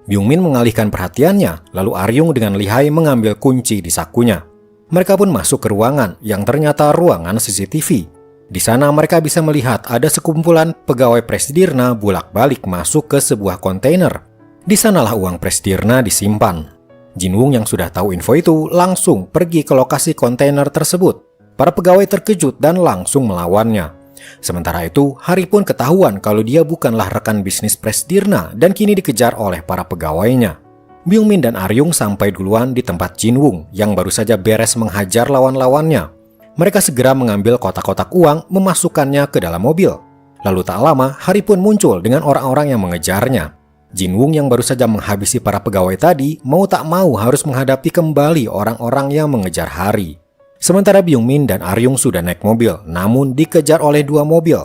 Byung-min mengalihkan perhatiannya, lalu Aryung dengan lihai mengambil kunci di sakunya. Mereka pun masuk ke ruangan yang ternyata ruangan CCTV. Di sana mereka bisa melihat ada sekumpulan pegawai Presdirna bolak-balik masuk ke sebuah kontainer. Di sanalah uang Presdirna disimpan. Jin-woong yang sudah tahu info itu langsung pergi ke lokasi kontainer tersebut. Para pegawai terkejut dan langsung melawannya. Sementara itu, Hari pun ketahuan kalau dia bukanlah rekan bisnis Presdirna dan kini dikejar oleh para pegawainya. Byung-min dan Aryung sampai duluan di tempat Jin-woong yang baru saja beres menghajar lawan-lawannya. Mereka segera mengambil kotak-kotak uang, memasukkannya ke dalam mobil. Lalu tak lama, Hari pun muncul dengan orang-orang yang mengejarnya. Jin-woong yang baru saja menghabisi para pegawai tadi, mau tak mau harus menghadapi kembali orang-orang yang mengejar Hari. Sementara Byung-min dan Aryung sudah naik mobil, namun dikejar oleh dua mobil.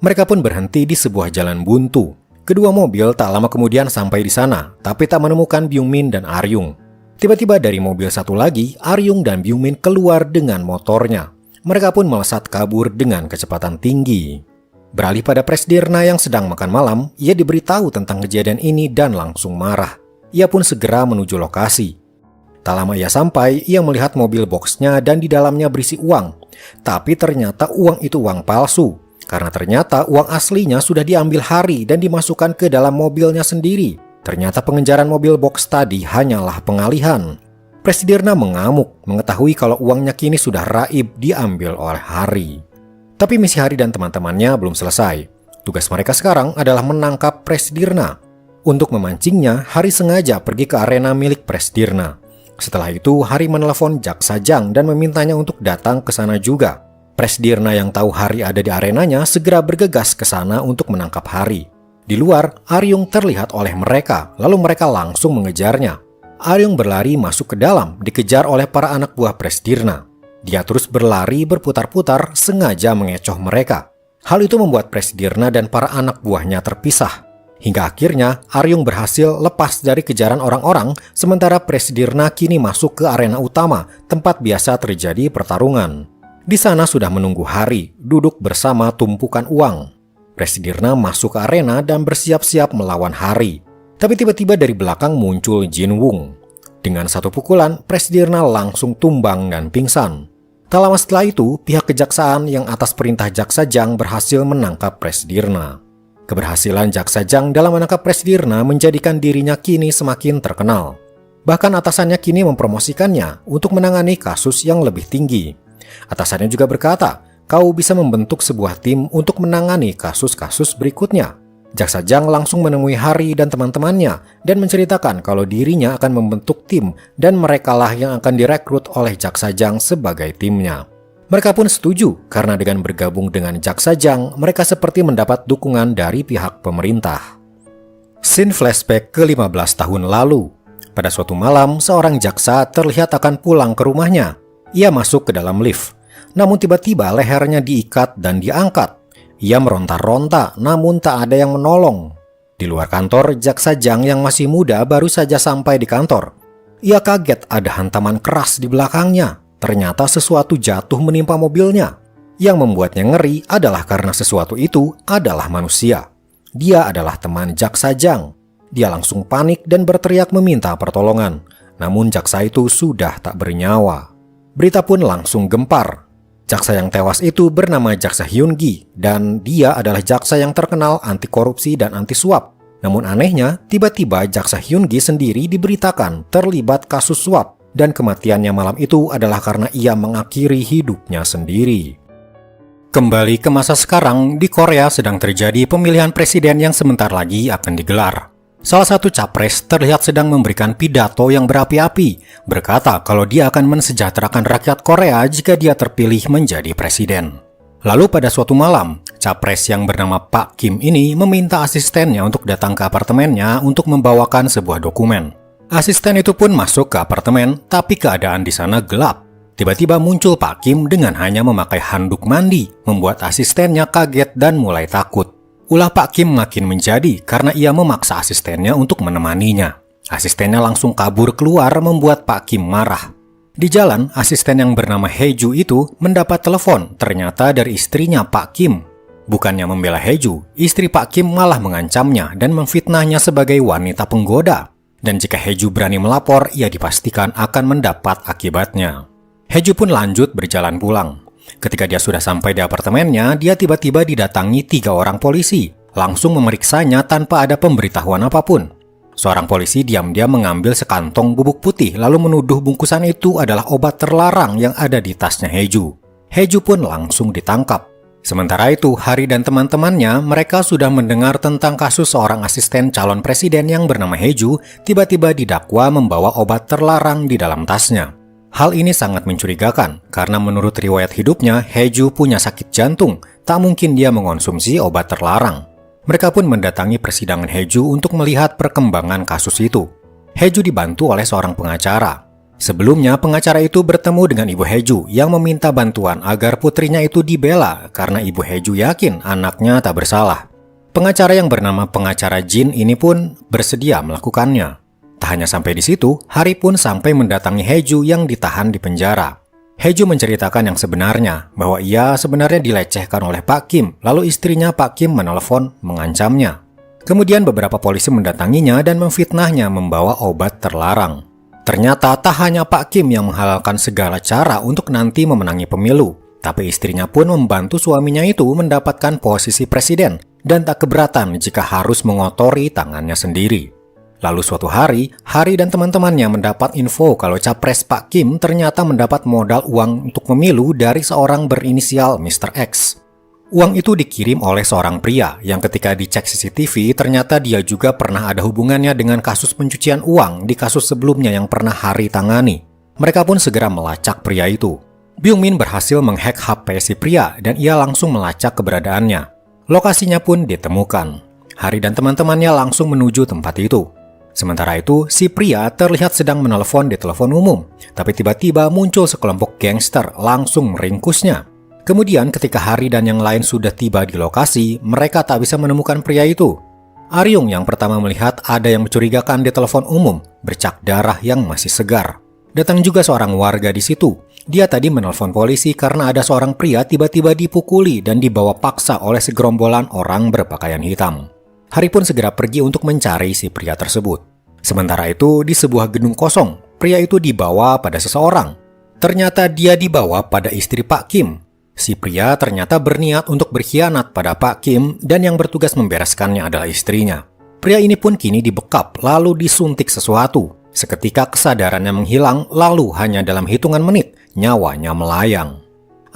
Mereka pun berhenti di sebuah jalan buntu. Kedua mobil tak lama kemudian sampai di sana, tapi tak menemukan Byung-min dan Aryung. Tiba-tiba dari mobil satu lagi, Aryung dan Byung-min keluar dengan motornya. Mereka pun melesat kabur dengan kecepatan tinggi. Beralih pada Presdirna yang sedang makan malam, ia diberitahu tentang kejadian ini dan langsung marah. Ia pun segera menuju lokasi. Tak lama ia sampai, ia melihat mobil boxnya dan di dalamnya berisi uang. Tapi ternyata uang itu uang palsu. Karena ternyata uang aslinya sudah diambil Hari dan dimasukkan ke dalam mobilnya sendiri. Ternyata pengejaran mobil box tadi hanyalah pengalihan. Presdirna mengamuk mengetahui kalau uangnya kini sudah raib diambil oleh Hari. Tapi misi Hari dan teman-temannya belum selesai. Tugas mereka sekarang adalah menangkap Presdirna. Untuk memancingnya, Hari sengaja pergi ke arena milik Presdirna. Setelah itu, Hari menelepon Jaksa Jang dan memintanya untuk datang ke sana juga. Presdirna yang tahu Hari ada di arenanya segera bergegas ke sana untuk menangkap Hari. Di luar, Aryung terlihat oleh mereka, lalu mereka langsung mengejarnya. Aryung berlari masuk ke dalam, dikejar oleh para anak buah Presdirna. Dia terus berlari berputar-putar, sengaja mengecoh mereka. Hal itu membuat Presdirna dan para anak buahnya terpisah. Hingga akhirnya, Aryung berhasil lepas dari kejaran orang-orang, sementara Presdirna kini masuk ke arena utama, tempat biasa terjadi pertarungan. Di sana sudah menunggu Hari, duduk bersama tumpukan uang. Presdirna masuk ke arena dan bersiap-siap melawan Hari. Tapi tiba-tiba dari belakang muncul Jin-woong. Dengan satu pukulan, Presdirna langsung tumbang dan pingsan. Tak lama setelah itu, pihak kejaksaan yang atas perintah Jaksa Jang berhasil menangkap Presdirna. Keberhasilan Jaksa Jang dalam menangkap Presdirna menjadikan dirinya kini semakin terkenal. Bahkan atasannya kini mempromosikannya untuk menangani kasus yang lebih tinggi. Atasannya juga berkata, kau bisa membentuk sebuah tim untuk menangani kasus-kasus berikutnya. Jaksa Jang langsung menemui Hari dan teman-temannya dan menceritakan kalau dirinya akan membentuk tim dan merekalah yang akan direkrut oleh Jaksa Jang sebagai timnya. Mereka pun setuju karena dengan bergabung dengan Jaksa Jang, mereka seperti mendapat dukungan dari pihak pemerintah. Scene flashback ke 15 tahun lalu. Pada suatu malam, seorang jaksa terlihat akan pulang ke rumahnya. Ia masuk ke dalam lift, namun tiba-tiba lehernya diikat dan diangkat. Ia meronta-ronta, namun tak ada yang menolong. Di luar kantor, Jaksa Jang yang masih muda baru saja sampai di kantor. Ia kaget ada hantaman keras di belakangnya. Ternyata sesuatu jatuh menimpa mobilnya. Yang membuatnya ngeri adalah karena sesuatu itu adalah manusia. Dia adalah teman Jaksa Jang. Dia langsung panik dan berteriak meminta pertolongan. Namun jaksa itu sudah tak bernyawa. Berita pun langsung gempar. Jaksa yang tewas itu bernama Jaksa Hyun-gi dan dia adalah jaksa yang terkenal anti korupsi dan anti suap. Namun anehnya, tiba-tiba Jaksa Hyun-gi sendiri diberitakan terlibat kasus suap dan kematiannya malam itu adalah karena ia mengakhiri hidupnya sendiri. Kembali ke masa sekarang, di Korea sedang terjadi pemilihan presiden yang sebentar lagi akan digelar. Salah satu capres terlihat sedang memberikan pidato yang berapi-api, berkata kalau dia akan mensejahterakan rakyat Korea jika dia terpilih menjadi presiden. Lalu pada suatu malam, capres yang bernama Pak Kim ini meminta asistennya untuk datang ke apartemennya untuk membawakan sebuah dokumen. Asisten itu pun masuk ke apartemen, tapi keadaan di sana gelap. Tiba-tiba muncul Pak Kim dengan hanya memakai handuk mandi, membuat asistennya kaget dan mulai takut. Ulah Pak Kim makin menjadi karena ia memaksa asistennya untuk menemaninya. Asistennya langsung kabur keluar membuat Pak Kim marah. Di jalan, asisten yang bernama Hae-ju itu mendapat telepon ternyata dari istrinya Pak Kim. Bukannya membela Hae-ju, istri Pak Kim malah mengancamnya dan memfitnahnya sebagai wanita penggoda. Dan jika Hae-ju berani melapor, ia dipastikan akan mendapat akibatnya. Hae-ju pun lanjut berjalan pulang. Ketika dia sudah sampai di apartemennya, dia tiba-tiba didatangi 3 orang polisi, langsung memeriksanya tanpa ada pemberitahuan apapun. Seorang polisi diam-diam mengambil sekantong bubuk putih lalu menuduh bungkusan itu adalah obat terlarang yang ada di tasnya Hae-ju. Hae-ju pun langsung ditangkap. Sementara itu, Hari dan teman-temannya mereka sudah mendengar tentang kasus seorang asisten calon presiden yang bernama Hae-ju tiba-tiba didakwa membawa obat terlarang di dalam tasnya. Hal ini sangat mencurigakan karena menurut riwayat hidupnya, Hae-ju punya sakit jantung, tak mungkin dia mengonsumsi obat terlarang. Mereka pun mendatangi persidangan Hae-ju untuk melihat perkembangan kasus itu. Hae-ju dibantu oleh seorang pengacara. Sebelumnya, pengacara itu bertemu dengan Ibu Hae-ju yang meminta bantuan agar putrinya itu dibela karena Ibu Hae-ju yakin anaknya tak bersalah. Pengacara yang bernama pengacara Jin ini pun bersedia melakukannya. Tak hanya sampai di situ, Hari pun sampai mendatangi Hae-ju yang ditahan di penjara. Hae-ju menceritakan yang sebenarnya, bahwa ia sebenarnya dilecehkan oleh Pak Kim, lalu istrinya Pak Kim menelepon mengancamnya. Kemudian beberapa polisi mendatanginya dan memfitnahnya membawa obat terlarang. Ternyata tak hanya Pak Kim yang menghalalkan segala cara untuk nanti memenangi pemilu, tapi istrinya pun membantu suaminya itu mendapatkan posisi presiden dan tak keberatan jika harus mengotori tangannya sendiri. Lalu suatu hari, Hari dan teman-temannya mendapat info kalau capres Pak Kim ternyata mendapat modal uang untuk pemilu dari seorang berinisial Mr. X. Uang itu dikirim oleh seorang pria yang ketika dicek CCTV ternyata dia juga pernah ada hubungannya dengan kasus pencucian uang di kasus sebelumnya yang pernah Hari tangani. Mereka pun segera melacak pria itu. Byung-min berhasil menghack HP si pria dan ia langsung melacak keberadaannya. Lokasinya pun ditemukan. Hari dan teman-temannya langsung menuju tempat itu. Sementara itu, si pria terlihat sedang menelepon di telepon umum, tapi tiba-tiba muncul sekelompok gangster langsung meringkusnya. Kemudian ketika Hari dan yang lain sudah tiba di lokasi, mereka tak bisa menemukan pria itu. Aryung yang pertama melihat ada yang mencurigakan di telepon umum, bercak darah yang masih segar. Datang juga seorang warga di situ. Dia tadi menelpon polisi karena ada seorang pria tiba-tiba dipukuli dan dibawa paksa oleh segerombolan orang berpakaian hitam. Hari pun segera pergi untuk mencari si pria tersebut. Sementara itu, di sebuah gedung kosong, pria itu dibawa pada seseorang. Ternyata dia dibawa pada istri Pak Kim. Si pria ternyata berniat untuk berkhianat pada Pak Kim dan yang bertugas membereskannya adalah istrinya. Pria ini pun kini dibekap lalu disuntik sesuatu. Seketika kesadarannya menghilang, lalu hanya dalam hitungan menit, nyawanya melayang.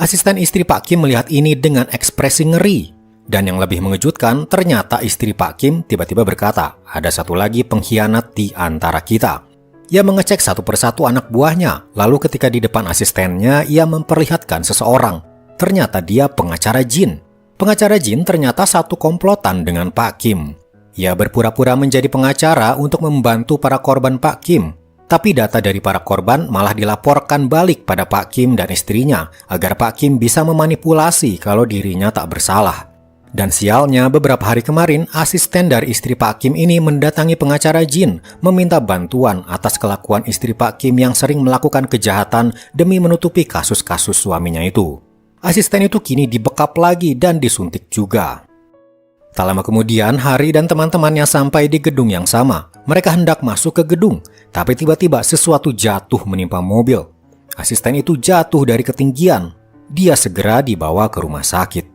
Asisten istri Pak Kim melihat ini dengan ekspresi ngeri. Dan yang lebih mengejutkan, ternyata istri Pak Kim tiba-tiba berkata, ada satu lagi pengkhianat di antara kita. Ia mengecek satu persatu anak buahnya, lalu ketika di depan asistennya, ia memperlihatkan seseorang. Ternyata dia pengacara Jin. Pengacara Jin ternyata satu komplotan dengan Pak Kim. Ia berpura-pura menjadi pengacara untuk membantu para korban Pak Kim. Tapi data dari para korban malah dilaporkan balik pada Pak Kim dan istrinya, agar Pak Kim bisa memanipulasi kalau dirinya tak bersalah. Dan sialnya, beberapa hari kemarin, asisten dari istri Pak Kim ini mendatangi pengacara Jin, meminta bantuan atas kelakuan istri Pak Kim yang sering melakukan kejahatan demi menutupi kasus-kasus suaminya itu. Asisten itu kini dibekap lagi dan disuntik juga. Tak lama kemudian, Hari dan teman-temannya sampai di gedung yang sama. Mereka hendak masuk ke gedung, tapi tiba-tiba sesuatu jatuh menimpa mobil. Asisten itu jatuh dari ketinggian. Dia segera dibawa ke rumah sakit.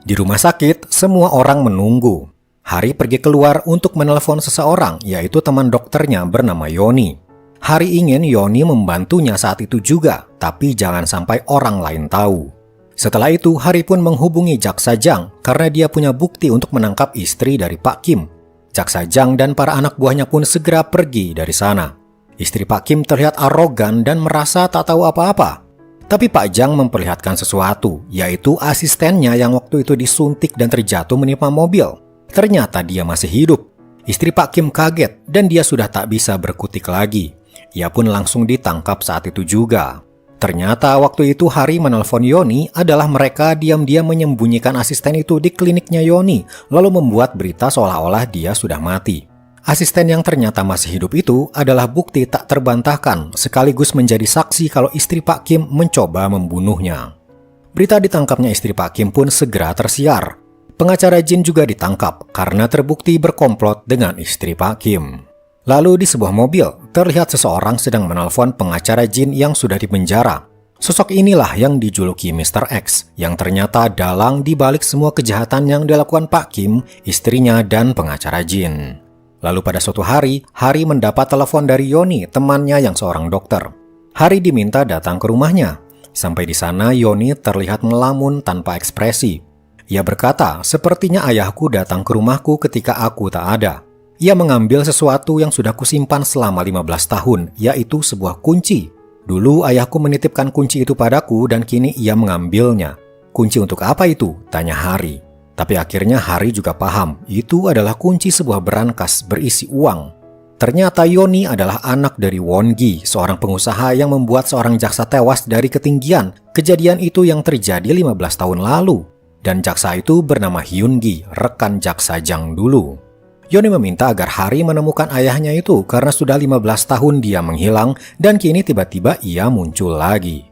Di rumah sakit, semua orang menunggu. Hari pergi keluar untuk menelepon seseorang, yaitu teman dokternya bernama Yoni. Hari ingin Yoni membantunya saat itu juga, tapi jangan sampai orang lain tahu. Setelah itu, Hari pun menghubungi Jaksa Jang karena dia punya bukti untuk menangkap istri dari Pak Kim. Jaksa Jang dan para anak buahnya pun segera pergi dari sana. Istri Pak Kim terlihat arogan dan merasa tak tahu apa-apa. Tapi Pak Jang memperlihatkan sesuatu, yaitu asistennya yang waktu itu disuntik dan terjatuh menimpa mobil. Ternyata dia masih hidup. Istri Pak Kim kaget dan dia sudah tak bisa berkutik lagi. Ia pun langsung ditangkap saat itu juga. Ternyata waktu itu Hari menelpon Yoni adalah mereka diam-diam menyembunyikan asisten itu di kliniknya Yoni, lalu membuat berita seolah-olah dia sudah mati. Asisten yang ternyata masih hidup itu adalah bukti tak terbantahkan, sekaligus menjadi saksi kalau istri Pak Kim mencoba membunuhnya. Berita ditangkapnya istri Pak Kim pun segera tersiar. Pengacara Jin juga ditangkap karena terbukti berkomplot dengan istri Pak Kim. Lalu di sebuah mobil, terlihat seseorang sedang menelpon pengacara Jin yang sudah dipenjara. Sosok inilah yang dijuluki Mr. X, yang ternyata dalang di balik semua kejahatan yang dilakukan Pak Kim, istrinya, dan pengacara Jin. Lalu pada suatu hari, Hari mendapat telepon dari Yoni, temannya yang seorang dokter. Hari diminta datang ke rumahnya. Sampai di sana, Yoni terlihat melamun tanpa ekspresi. Ia berkata, sepertinya ayahku datang ke rumahku ketika aku tak ada. Ia mengambil sesuatu yang sudah kusimpan selama 15 tahun, yaitu sebuah kunci. Dulu ayahku menitipkan kunci itu padaku dan kini ia mengambilnya. Kunci untuk apa itu? Tanya Hari. Tapi akhirnya Hari juga paham, itu adalah kunci sebuah berangkas berisi uang. Ternyata Yoni adalah anak dari Won Gi, seorang pengusaha yang membuat seorang jaksa tewas dari ketinggian. Kejadian itu yang terjadi 15 tahun lalu. Dan jaksa itu bernama Hyun Gi, rekan jaksa Jang dulu. Yoni meminta agar Hari menemukan ayahnya itu karena sudah 15 tahun dia menghilang dan kini tiba-tiba ia muncul lagi.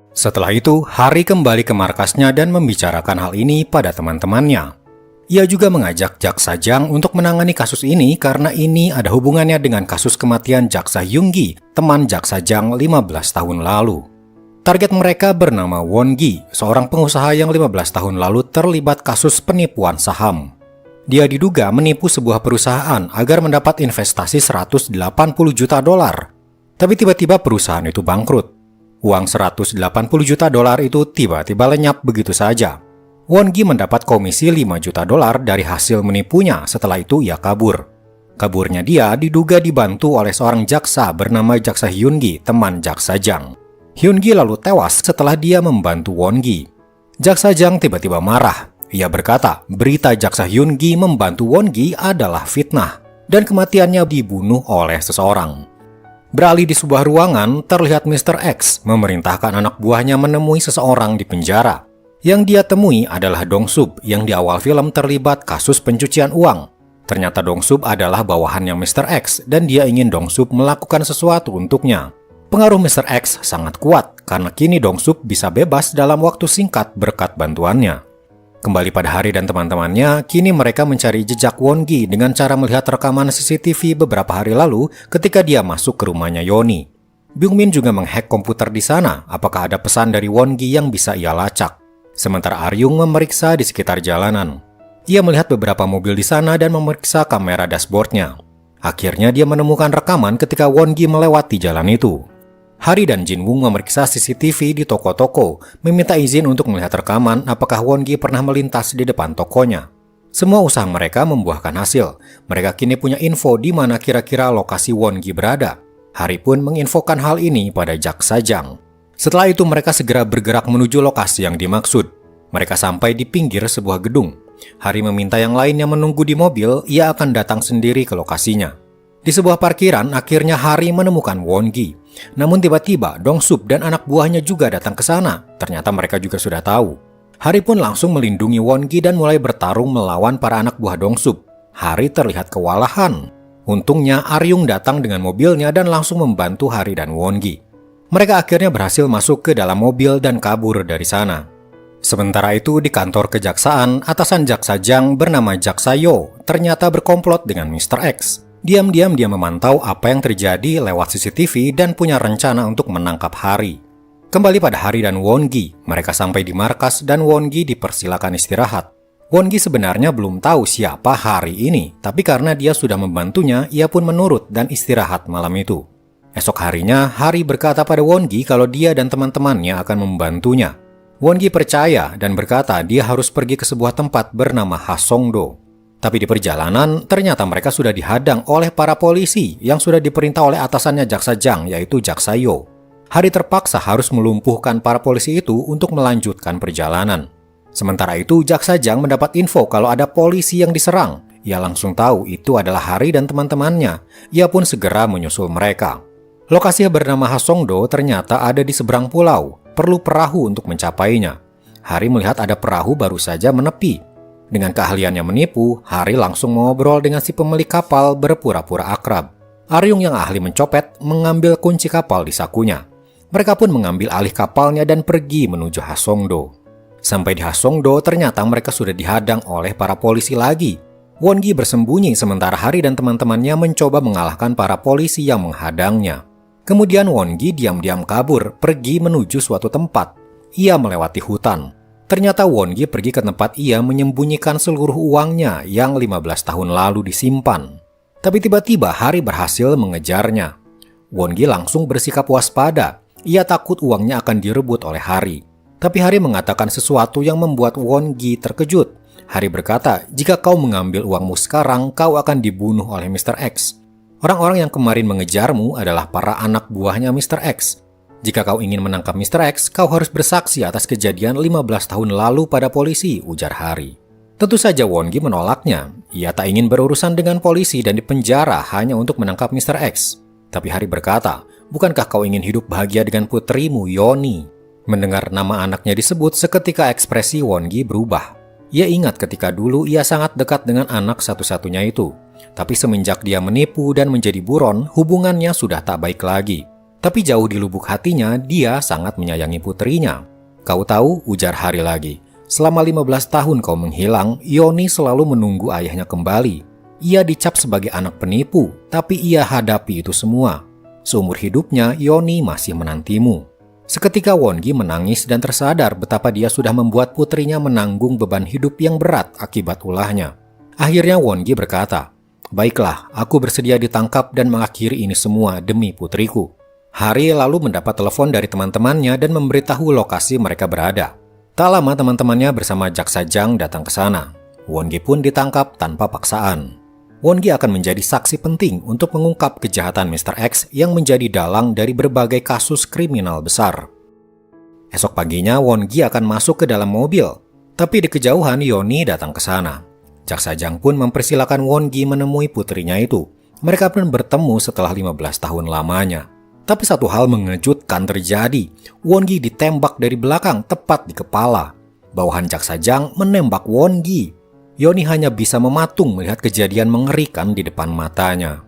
Setelah itu, Hari kembali ke markasnya dan membicarakan hal ini pada teman-temannya. Ia juga mengajak jaksa Jang untuk menangani kasus ini karena ini ada hubungannya dengan kasus kematian jaksa Yoongi, teman jaksa Jang 15 tahun lalu. Target mereka bernama Won Gi, seorang pengusaha yang 15 tahun lalu terlibat kasus penipuan saham. Dia diduga menipu sebuah perusahaan agar mendapat investasi 180 juta dolar. Tapi tiba-tiba perusahaan itu bangkrut. Uang 180 juta dolar itu tiba-tiba lenyap begitu saja. Won Gi mendapat komisi 5 juta dolar dari hasil menipunya, setelah itu ia kabur. Kaburnya dia diduga dibantu oleh seorang jaksa bernama Jaksa Hyun Gi, teman jaksa Jang. Hyun Gi lalu tewas setelah dia membantu Won Gi. Jaksa Jang tiba-tiba marah. Ia berkata, berita jaksa Hyun Gi membantu Won Gi adalah fitnah, dan kematiannya dibunuh oleh seseorang. Beralih di sebuah ruangan, terlihat Mr. X memerintahkan anak buahnya menemui seseorang di penjara. Yang dia temui adalah Dong Sub yang di awal film terlibat kasus pencucian uang. Ternyata Dong Sub adalah bawahannya Mr. X dan dia ingin Dong Sub melakukan sesuatu untuknya. Pengaruh Mr. X sangat kuat karena kini Dong Sub bisa bebas dalam waktu singkat berkat bantuannya. Kembali pada Hari dan teman-temannya, kini mereka mencari jejak Won Gi dengan cara melihat rekaman CCTV beberapa hari lalu ketika dia masuk ke rumahnya Yoni. Byung Min juga menghack komputer di sana, apakah ada pesan dari Won Gi yang bisa ia lacak. Sementara Aryung memeriksa di sekitar jalanan. Ia melihat beberapa mobil di sana dan memeriksa kamera dashboardnya. Akhirnya dia menemukan rekaman ketika Won Gi melewati jalan itu. Hari dan Jin Woong memeriksa CCTV di toko-toko, meminta izin untuk melihat rekaman apakah Won Gi pernah melintas di depan tokonya. Semua usaha mereka membuahkan hasil. Mereka kini punya info di mana kira-kira lokasi Won Gi berada. Hari pun menginfokan hal ini pada jaksa Jang. Setelah itu mereka segera bergerak menuju lokasi yang dimaksud. Mereka sampai di pinggir sebuah gedung. Hari meminta yang lainnya menunggu di mobil, ia akan datang sendiri ke lokasinya. Di sebuah parkiran, akhirnya Hari menemukan Won Gi. Namun tiba-tiba Dong Sub dan anak buahnya juga datang ke sana. Ternyata mereka juga sudah tahu. Hari pun langsung melindungi Won Gi dan mulai bertarung melawan para anak buah Dong Sub. Hari terlihat kewalahan. Untungnya Aryung datang dengan mobilnya dan langsung membantu Hari dan Won Gi. Mereka akhirnya berhasil masuk ke dalam mobil dan kabur dari sana. Sementara itu di kantor kejaksaan, atasan jaksa Jang bernama Jaksa Yo ternyata berkomplot dengan Mr. X. Diam-diam dia memantau apa yang terjadi lewat CCTV dan punya rencana untuk menangkap Hari. Kembali pada Hari dan Won Gi, mereka sampai di markas dan Won Gi dipersilakan istirahat. Won Gi sebenarnya belum tahu siapa Hari ini, tapi karena dia sudah membantunya, ia pun menurut dan istirahat malam itu. Esok harinya, Hari berkata pada Won Gi kalau dia dan teman-temannya akan membantunya. Won Gi percaya dan berkata dia harus pergi ke sebuah tempat bernama Hasongdo. Tapi di perjalanan, ternyata mereka sudah dihadang oleh para polisi yang sudah diperintah oleh atasannya jaksa Jang, yaitu Jaksa Yo. Hari terpaksa harus melumpuhkan para polisi itu untuk melanjutkan perjalanan. Sementara itu, jaksa Jang mendapat info kalau ada polisi yang diserang. Ia langsung tahu itu adalah Hari dan teman-temannya. Ia pun segera menyusul mereka. Lokasi yang bernama Hasongdo ternyata ada di seberang pulau, perlu perahu untuk mencapainya. Hari melihat ada perahu baru saja menepi. Dengan keahliannya menipu, Hari langsung mengobrol dengan si pemilik kapal berpura-pura akrab. Aryung yang ahli mencopet mengambil kunci kapal di sakunya. Mereka pun mengambil alih kapalnya dan pergi menuju Hasongdo. Sampai di Hasongdo, ternyata mereka sudah dihadang oleh para polisi lagi. Won-gi bersembunyi sementara Hari dan teman-temannya mencoba mengalahkan para polisi yang menghadangnya. Kemudian Won-gi diam-diam kabur, pergi menuju suatu tempat. Ia melewati hutan. Ternyata Won-gi pergi ke tempat ia menyembunyikan seluruh uangnya yang 15 tahun lalu disimpan. Tapi tiba-tiba Hari berhasil mengejarnya. Won-gi langsung bersikap waspada. Ia takut uangnya akan direbut oleh Hari. Tapi Hari mengatakan sesuatu yang membuat Won-gi terkejut. Hari berkata, jika kau mengambil uangmu sekarang, kau akan dibunuh oleh Mr. X. Orang-orang yang kemarin mengejarmu adalah para anak buahnya Mr. X. Jika kau ingin menangkap Mr. X, kau harus bersaksi atas kejadian 15 tahun lalu pada polisi, ujar Hari. Tentu saja Won-gi menolaknya. Ia tak ingin berurusan dengan polisi dan dipenjara hanya untuk menangkap Mr. X. Tapi Hari berkata, bukankah kau ingin hidup bahagia dengan putrimu, Yoni? Mendengar nama anaknya disebut, seketika ekspresi Won-gi berubah. Ia ingat ketika dulu ia sangat dekat dengan anak satu-satunya itu. Tapi semenjak dia menipu dan menjadi buron, hubungannya sudah tak baik lagi. Tapi jauh di lubuk hatinya, dia sangat menyayangi putrinya. Kau tahu, ujar Hari lagi, selama 15 tahun kau menghilang, Yoni selalu menunggu ayahnya kembali. Ia dicap sebagai anak penipu, tapi ia hadapi itu semua. Seumur hidupnya, Yoni masih menantimu. Seketika Won-gi menangis dan tersadar betapa dia sudah membuat putrinya menanggung beban hidup yang berat akibat ulahnya. Akhirnya Won-gi berkata, baiklah, aku bersedia ditangkap dan mengakhiri ini semua demi putriku. Hari lalu mendapat telepon dari teman-temannya dan memberitahu lokasi mereka berada. Tak lama teman-temannya bersama jaksa Jang datang ke sana. Won-gi pun ditangkap tanpa paksaan. Won-gi akan menjadi saksi penting untuk mengungkap kejahatan Mr. X yang menjadi dalang dari berbagai kasus kriminal besar. Esok paginya Won-gi akan masuk ke dalam mobil, tapi di kejauhan Yoni datang ke sana. Jaksa Jang pun mempersilakan Won-gi menemui putrinya itu. Mereka pun bertemu setelah 15 tahun lamanya. Tapi satu hal mengejutkan terjadi. Won-gi ditembak dari belakang tepat di kepala. Bawahan jaksa Jang menembak Won-gi. Yoni hanya bisa mematung melihat kejadian mengerikan di depan matanya.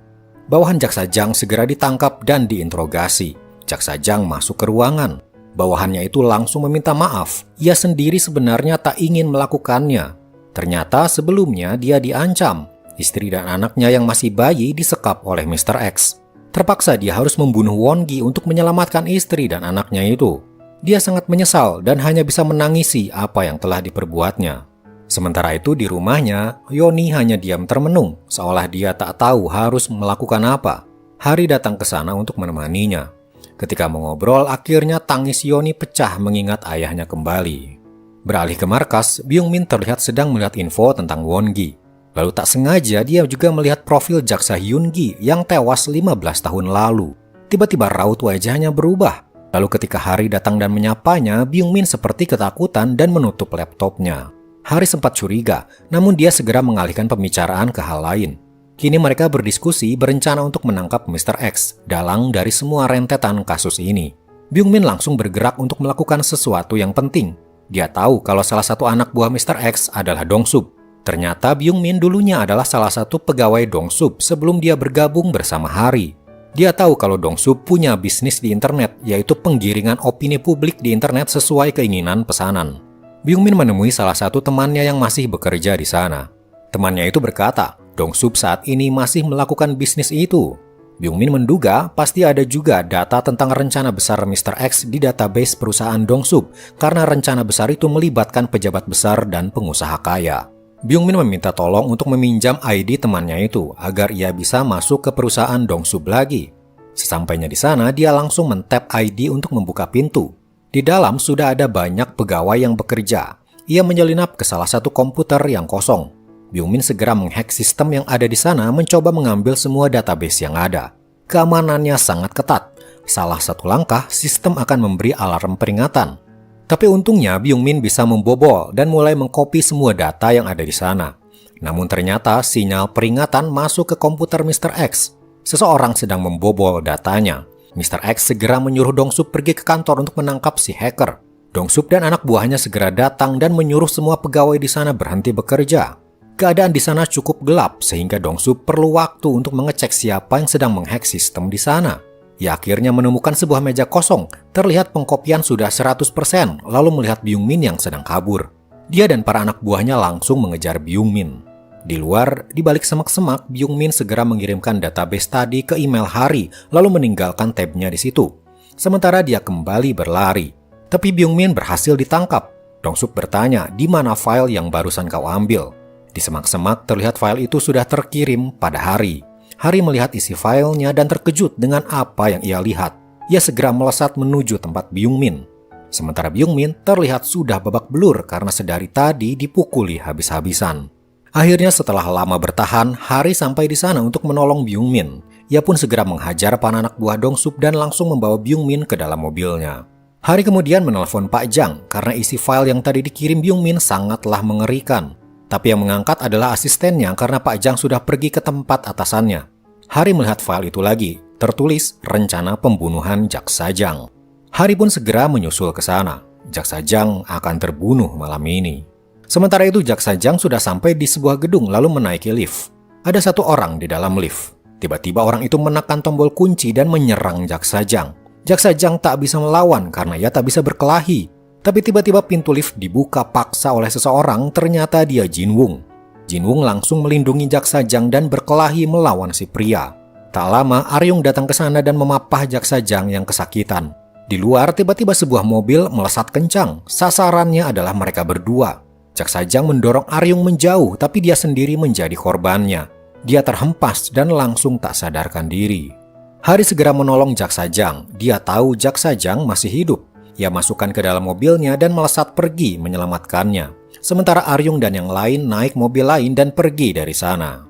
Bawahan jaksa Jang segera ditangkap dan diinterogasi. Jaksa Jang masuk ke ruangan. Bawahannya itu langsung meminta maaf. Ia sendiri sebenarnya tak ingin melakukannya. Ternyata sebelumnya dia diancam. Istri dan anaknya yang masih bayi disekap oleh Mr. X. Terpaksa dia harus membunuh Won-gi untuk menyelamatkan istri dan anaknya itu. Dia sangat menyesal dan hanya bisa menangisi apa yang telah diperbuatnya. Sementara itu di rumahnya, Yoni hanya diam termenung, seolah dia tak tahu harus melakukan apa. Hari datang ke sana untuk menemaninya. Ketika mengobrol, akhirnya tangis Yoni pecah mengingat ayahnya kembali. Beralih ke markas, Byung-min terlihat sedang melihat info tentang Won-gi. Lalu tak sengaja dia juga melihat profil jaksa Hyun-gi yang tewas 15 tahun lalu. Tiba-tiba raut wajahnya berubah. Lalu ketika Hari datang dan menyapanya, Byung-min seperti ketakutan dan menutup laptopnya. Hari sempat curiga, namun dia segera mengalihkan pembicaraan ke hal lain. Kini mereka berdiskusi berencana untuk menangkap Mr. X, dalang dari semua rentetan kasus ini. Byung-min langsung bergerak untuk melakukan sesuatu yang penting. Dia tahu kalau salah satu anak buah Mr. X adalah Dong-sub. Ternyata Byung-min dulunya adalah salah satu pegawai Dong-sub sebelum dia bergabung bersama Hari. Dia tahu kalau Dong-sub punya bisnis di internet, yaitu penggiringan opini publik di internet sesuai keinginan pesanan. Byung-min menemui salah satu temannya yang masih bekerja di sana. Temannya itu berkata, Dong-sub saat ini masih melakukan bisnis itu. Byung-min menduga pasti ada juga data tentang rencana besar Mr. X di database perusahaan Dong-sub karena rencana besar itu melibatkan pejabat besar dan pengusaha kaya. Byung-min meminta tolong untuk meminjam ID temannya itu agar ia bisa masuk ke perusahaan Dong-sub lagi. Sesampainya di sana, dia langsung men-tap ID untuk membuka pintu. Di dalam sudah ada banyak pegawai yang bekerja. Ia menyelinap ke salah satu komputer yang kosong. Byung-min segera menghack sistem yang ada di sana mencoba mengambil semua database yang ada. Keamanannya sangat ketat. Salah satu langkah, sistem akan memberi alarm peringatan. Tapi untungnya Byung-min bisa membobol dan mulai mengcopy semua data yang ada di sana. Namun ternyata sinyal peringatan masuk ke komputer Mr. X. Seseorang sedang membobol datanya. Mr. X segera menyuruh Dong-sup pergi ke kantor untuk menangkap si hacker. Dong-sup dan anak buahnya segera datang dan menyuruh semua pegawai di sana berhenti bekerja. Keadaan di sana cukup gelap sehingga Dong-sup perlu waktu untuk mengecek siapa yang sedang menghack sistem di sana. Ia akhirnya menemukan sebuah meja kosong, terlihat pengkopian sudah 100%, lalu melihat Byung-min yang sedang kabur. Dia dan para anak buahnya langsung mengejar Byung-min. Di luar, di balik semak-semak, Byung-min segera mengirimkan database tadi ke email Hari, lalu meninggalkan tabnya di situ. Sementara dia kembali berlari. Tapi Byung-min berhasil ditangkap. Dong-sup bertanya, di mana file yang barusan kau ambil? Di semak-semak terlihat file itu sudah terkirim pada Hari. Hari melihat isi filenya dan terkejut dengan apa yang ia lihat. Ia segera melesat menuju tempat Byung-min. Sementara Byung-min terlihat sudah babak belur karena sedari tadi dipukuli habis-habisan. Akhirnya setelah lama bertahan, Hari sampai di sana untuk menolong Byung-min. Ia pun segera menghajar para anak buah Dong-sup dan langsung membawa Byung-min ke dalam mobilnya. Hari kemudian menelpon Pak Jang karena isi file yang tadi dikirim Byung-min sangatlah mengerikan. Tapi yang mengangkat adalah asistennya karena Pak Jang sudah pergi ke tempat atasannya. Hari melihat file itu lagi, tertulis rencana pembunuhan Jaksa Jang. Hari pun segera menyusul ke sana. Jaksa Jang akan terbunuh malam ini. Sementara itu Jaksa Jang sudah sampai di sebuah gedung lalu menaiki lift. Ada satu orang di dalam lift. Tiba-tiba orang itu menekan tombol kunci dan menyerang Jaksa Jang. Jaksa Jang tak bisa melawan karena ia tak bisa berkelahi. Tapi tiba-tiba pintu lift dibuka paksa oleh seseorang, ternyata dia Jin Wung. Jin Wung langsung melindungi Jaksa Jang dan berkelahi melawan si pria. Tak lama Aryung datang ke sana dan memapah Jaksa Jang yang kesakitan. Di luar tiba-tiba sebuah mobil melesat kencang. Sasarannya adalah mereka berdua. Jaksa Jang mendorong Aryung menjauh, tapi dia sendiri menjadi korbannya. Dia terhempas dan langsung tak sadarkan diri. Hari segera menolong Jaksa Jang. Dia tahu Jaksa Jang masih hidup. Ia masukkan ke dalam mobilnya dan melesat pergi menyelamatkannya. Sementara Aryung dan yang lain naik mobil lain dan pergi dari sana.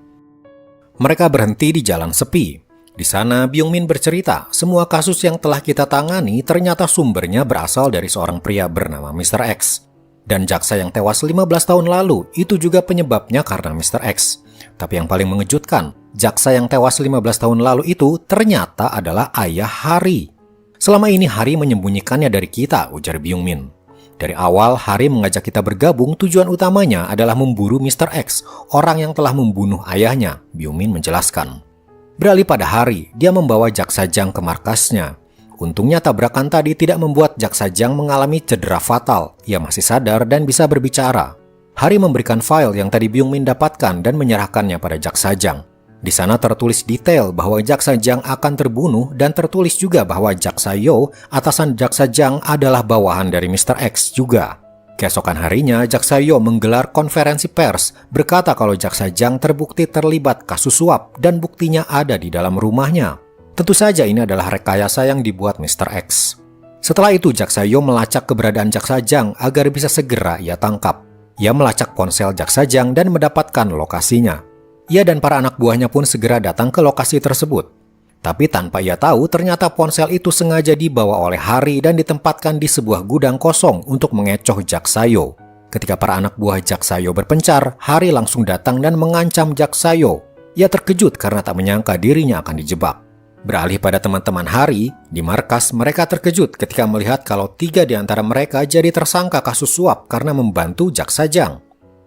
Mereka berhenti di jalan sepi. Di sana Byung-min bercerita, semua kasus yang telah kita tangani ternyata sumbernya berasal dari seorang pria bernama Mr. X. Dan jaksa yang tewas 15 tahun lalu itu juga penyebabnya karena Mr. X. Tapi yang paling mengejutkan, jaksa yang tewas 15 tahun lalu itu ternyata adalah ayah Hari. Selama ini Hari menyembunyikannya dari kita, ujar Byung-min. Dari awal Hari mengajak kita bergabung, tujuan utamanya adalah memburu Mr. X, orang yang telah membunuh ayahnya, Byung-min menjelaskan. Beralih pada Hari, dia membawa Jaksa Jang ke markasnya. Untungnya tabrakan tadi tidak membuat Jaksa Jang mengalami cedera fatal. Ia masih sadar dan bisa berbicara. Hari memberikan file yang tadi Byung-min dapatkan dan menyerahkannya pada Jaksa Jang. Di sana tertulis detail bahwa Jaksa Jang akan terbunuh dan tertulis juga bahwa Jaksa Yo, atasan Jaksa Jang, adalah bawahan dari Mr. X juga. Keesokan harinya, Jaksa Yo menggelar konferensi pers, berkata kalau Jaksa Jang terbukti terlibat kasus suap dan buktinya ada di dalam rumahnya. Tentu saja ini adalah rekayasa yang dibuat Mr. X. Setelah itu Jaksa Yo melacak keberadaan Jaksa Jang agar bisa segera ia tangkap. Ia melacak ponsel Jaksa Jang dan mendapatkan lokasinya. Ia dan para anak buahnya pun segera datang ke lokasi tersebut. Tapi tanpa ia tahu ternyata ponsel itu sengaja dibawa oleh Hari dan ditempatkan di sebuah gudang kosong untuk mengecoh Jaksa Yo. Ketika para anak buah Jaksa Yo berpencar, Hari langsung datang dan mengancam Jaksa Yo. Ia terkejut karena tak menyangka dirinya akan dijebak. Beralih pada teman-teman Hari, di markas mereka terkejut ketika melihat kalau 3 di antara mereka jadi tersangka kasus suap karena membantu Jaksa Jang.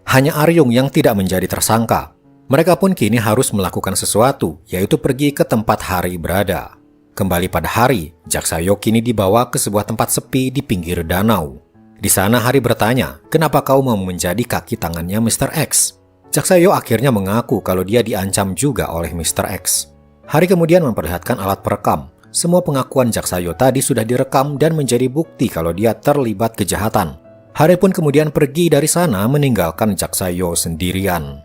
Hanya Aryung yang tidak menjadi tersangka. Mereka pun kini harus melakukan sesuatu, yaitu pergi ke tempat Hari berada. Kembali pada Hari, Jaksa Yo kini dibawa ke sebuah tempat sepi di pinggir danau. Di sana Hari bertanya, kenapa kau mau menjadi kaki tangannya Mr. X? Jaksa Yo akhirnya mengaku kalau dia diancam juga oleh Mr. X. Hari kemudian memperlihatkan alat perekam. Semua pengakuan Jaksa Yo tadi sudah direkam dan menjadi bukti kalau dia terlibat kejahatan. Hari pun kemudian pergi dari sana meninggalkan Jaksa Yo sendirian.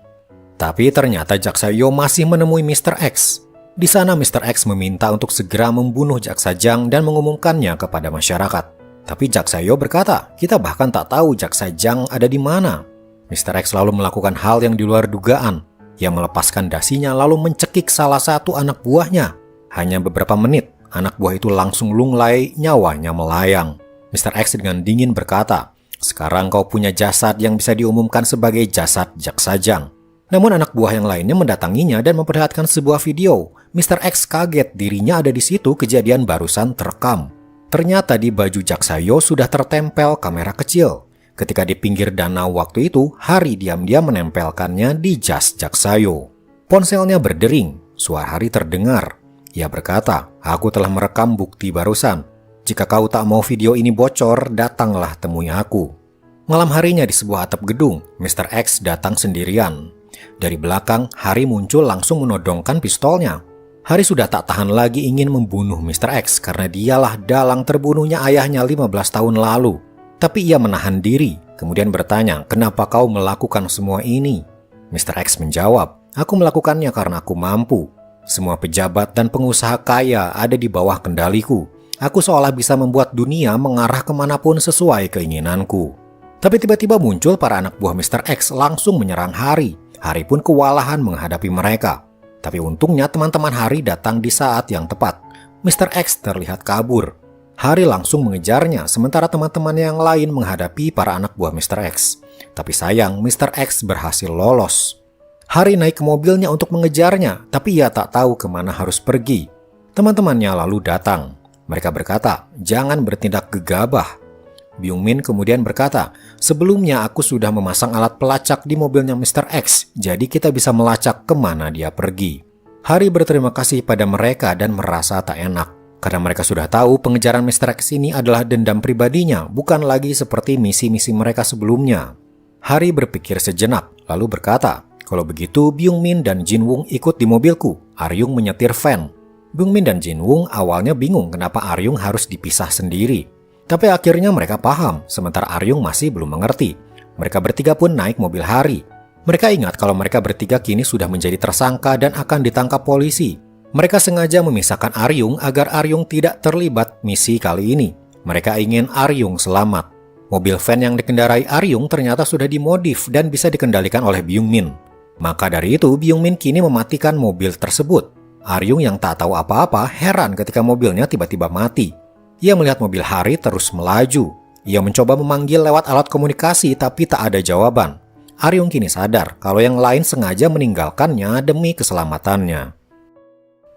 Tapi ternyata Jaksa Yo masih menemui Mr. X. Di sana Mr. X meminta untuk segera membunuh Jaksa Jang dan mengumumkannya kepada masyarakat. Tapi Jaksa Yo berkata, kita bahkan tak tahu Jaksa Jang ada di mana. Mr. X lalu melakukan hal yang di luar dugaan. Ia melepaskan dasinya lalu mencekik salah satu anak buahnya. Hanya beberapa menit, anak buah itu langsung lunglai, nyawanya melayang. Mr. X dengan dingin berkata, sekarang kau punya jasad yang bisa diumumkan sebagai jasad Jaksa Jang. Namun anak buah yang lainnya mendatanginya dan memperlihatkan sebuah video. Mr. X kaget dirinya ada di situ kejadian barusan terekam. Ternyata di baju Jaksayo sudah tertempel kamera kecil. Ketika di pinggir danau waktu itu, Hari diam-diam menempelkannya di jas Jaksayo. Ponselnya berdering, suara Hari terdengar. Ia berkata, "Aku telah merekam bukti barusan. Jika kau tak mau video ini bocor, datanglah temui aku." Malam harinya di sebuah atap gedung, Mr. X datang sendirian. Dari belakang, Hari muncul langsung menodongkan pistolnya. Hari sudah tak tahan lagi ingin membunuh Mr. X karena dialah dalang terbunuhnya ayahnya 15 tahun lalu. Tapi ia menahan diri, kemudian bertanya, "Kenapa kau melakukan semua ini?" Mr. X menjawab, "Aku melakukannya karena aku mampu. Semua pejabat dan pengusaha kaya ada di bawah kendaliku. Aku seolah bisa membuat dunia mengarah kemanapun sesuai keinginanku." Tapi tiba-tiba muncul para anak buah Mr. X langsung menyerang Hari. Hari pun kewalahan menghadapi mereka. Tapi untungnya teman-teman Hari datang di saat yang tepat. Mr. X terlihat kabur. Hari langsung mengejarnya sementara teman-teman yang lain menghadapi para anak buah Mr. X. Tapi sayang, Mr. X berhasil lolos. Hari naik ke mobilnya untuk mengejarnya, tapi ia tak tahu kemana harus pergi. Teman-temannya lalu datang. Mereka berkata, "Jangan bertindak gegabah." Byung-min kemudian berkata, "Sebelumnya aku sudah memasang alat pelacak di mobilnya Mr. X, jadi kita bisa melacak kemana dia pergi." Hari berterima kasih pada mereka dan merasa tak enak, karena mereka sudah tahu pengejaran Mr. X ini adalah dendam pribadinya, bukan lagi seperti misi-misi mereka sebelumnya. Hari berpikir sejenak, lalu berkata, "Kalau begitu Byung-min dan Jin-woong ikut di mobilku, Aryung menyetir van." Byung-min dan Jin-woong awalnya bingung kenapa Aryung harus dipisah sendiri. Tapi akhirnya mereka paham, sementara Aryung masih belum mengerti. Mereka bertiga pun naik mobil Hari. Mereka ingat kalau mereka bertiga kini sudah menjadi tersangka dan akan ditangkap polisi. Mereka sengaja memisahkan Aryung agar Aryung tidak terlibat misi kali ini. Mereka ingin Aryung selamat. Mobil van yang dikendarai Aryung ternyata sudah dimodif dan bisa dikendalikan oleh Byung-min. Maka dari itu, Byung-min kini mematikan mobil tersebut. Aryung yang tak tahu apa-apa heran ketika mobilnya tiba-tiba mati. Ia melihat mobil Hari terus melaju. Ia mencoba memanggil lewat alat komunikasi tapi tak ada jawaban. Aryung kini sadar kalau yang lain sengaja meninggalkannya demi keselamatannya.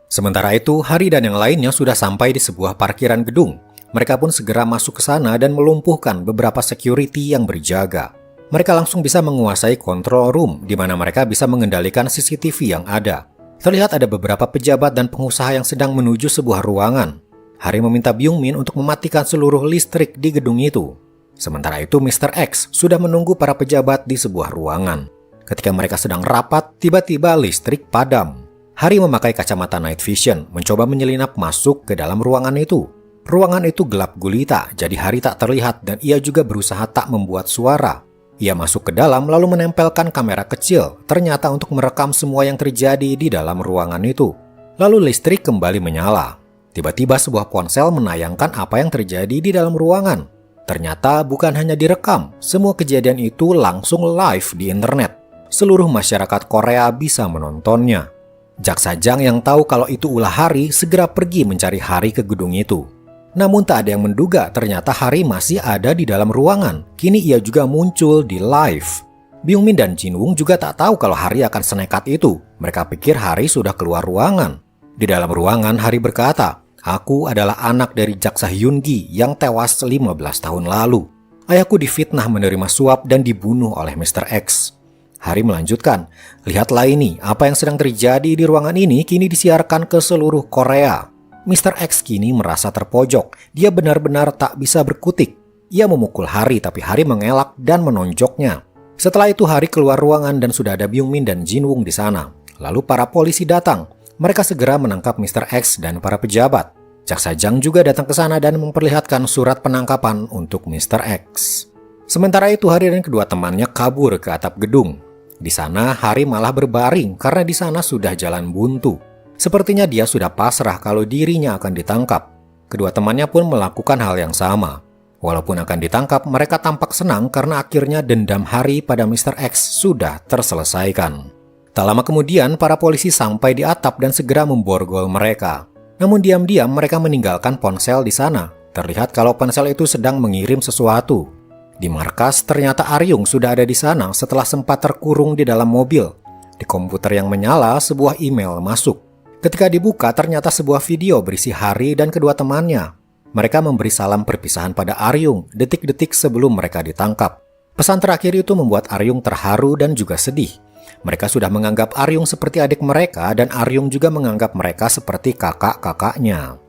Sementara itu, Hari dan yang lainnya sudah sampai di sebuah parkiran gedung. Mereka pun segera masuk ke sana dan melumpuhkan beberapa security yang berjaga. Mereka langsung bisa menguasai control room di mana mereka bisa mengendalikan CCTV yang ada. Terlihat ada beberapa pejabat dan pengusaha yang sedang menuju sebuah ruangan. Hari meminta Byung-min untuk mematikan seluruh listrik di gedung itu. Sementara itu Mr. X sudah menunggu para pejabat di sebuah ruangan. Ketika mereka sedang rapat, tiba-tiba listrik padam. Hari memakai kacamata night vision, mencoba menyelinap masuk ke dalam ruangan itu. Ruangan itu gelap gulita, jadi Hari tak terlihat dan ia juga berusaha tak membuat suara. Ia masuk ke dalam lalu menempelkan kamera kecil, ternyata untuk merekam semua yang terjadi di dalam ruangan itu. Lalu listrik kembali menyala. Tiba-tiba sebuah ponsel menayangkan apa yang terjadi di dalam ruangan. Ternyata bukan hanya direkam, semua kejadian itu langsung live di internet. Seluruh masyarakat Korea bisa menontonnya. Jaksa Jang yang tahu kalau itu ulah Hari segera pergi mencari Hari ke gedung itu. Namun tak ada yang menduga ternyata Hari masih ada di dalam ruangan. Kini ia juga muncul di live. Byung-min dan Jin-woong juga tak tahu kalau Hari akan senekat itu. Mereka pikir Hari sudah keluar ruangan. Di dalam ruangan Hari berkata, "Aku adalah anak dari Jaksa Hyun-gi yang tewas 15 tahun lalu. Ayahku difitnah menerima suap dan dibunuh oleh Mr. X." Hari melanjutkan, "Lihatlah ini, apa yang sedang terjadi di ruangan ini kini disiarkan ke seluruh Korea." Mr. X kini merasa terpojok. Dia benar-benar tak bisa berkutik. Ia memukul Hari, tapi Hari mengelak dan menonjoknya. Setelah itu Hari keluar ruangan dan sudah ada Byung-min dan Jin-woong di sana. Lalu para polisi datang. Mereka segera menangkap Mr. X dan para pejabat. Jaksa Jang juga datang ke sana dan memperlihatkan surat penangkapan untuk Mr. X. Sementara itu Hari dan kedua temannya kabur ke atap gedung. Di sana Hari malah berbaring karena di sana sudah jalan buntu. Sepertinya dia sudah pasrah kalau dirinya akan ditangkap. Kedua temannya pun melakukan hal yang sama. Walaupun akan ditangkap, mereka tampak senang karena akhirnya dendam Hari pada Mr. X sudah terselesaikan. Tak lama kemudian, para polisi sampai di atap dan segera memborgol mereka. Namun diam-diam mereka meninggalkan ponsel di sana. Terlihat kalau ponsel itu sedang mengirim sesuatu. Di markas, ternyata Aryung sudah ada di sana setelah sempat terkurung di dalam mobil. Di komputer yang menyala, sebuah email masuk. Ketika dibuka, ternyata sebuah video berisi Hari dan kedua temannya. Mereka memberi salam perpisahan pada Aryung detik-detik sebelum mereka ditangkap. Pesan terakhir itu membuat Aryung terharu dan juga sedih. Mereka sudah menganggap Aryung seperti adik mereka dan Aryung juga menganggap mereka seperti kakak-kakaknya.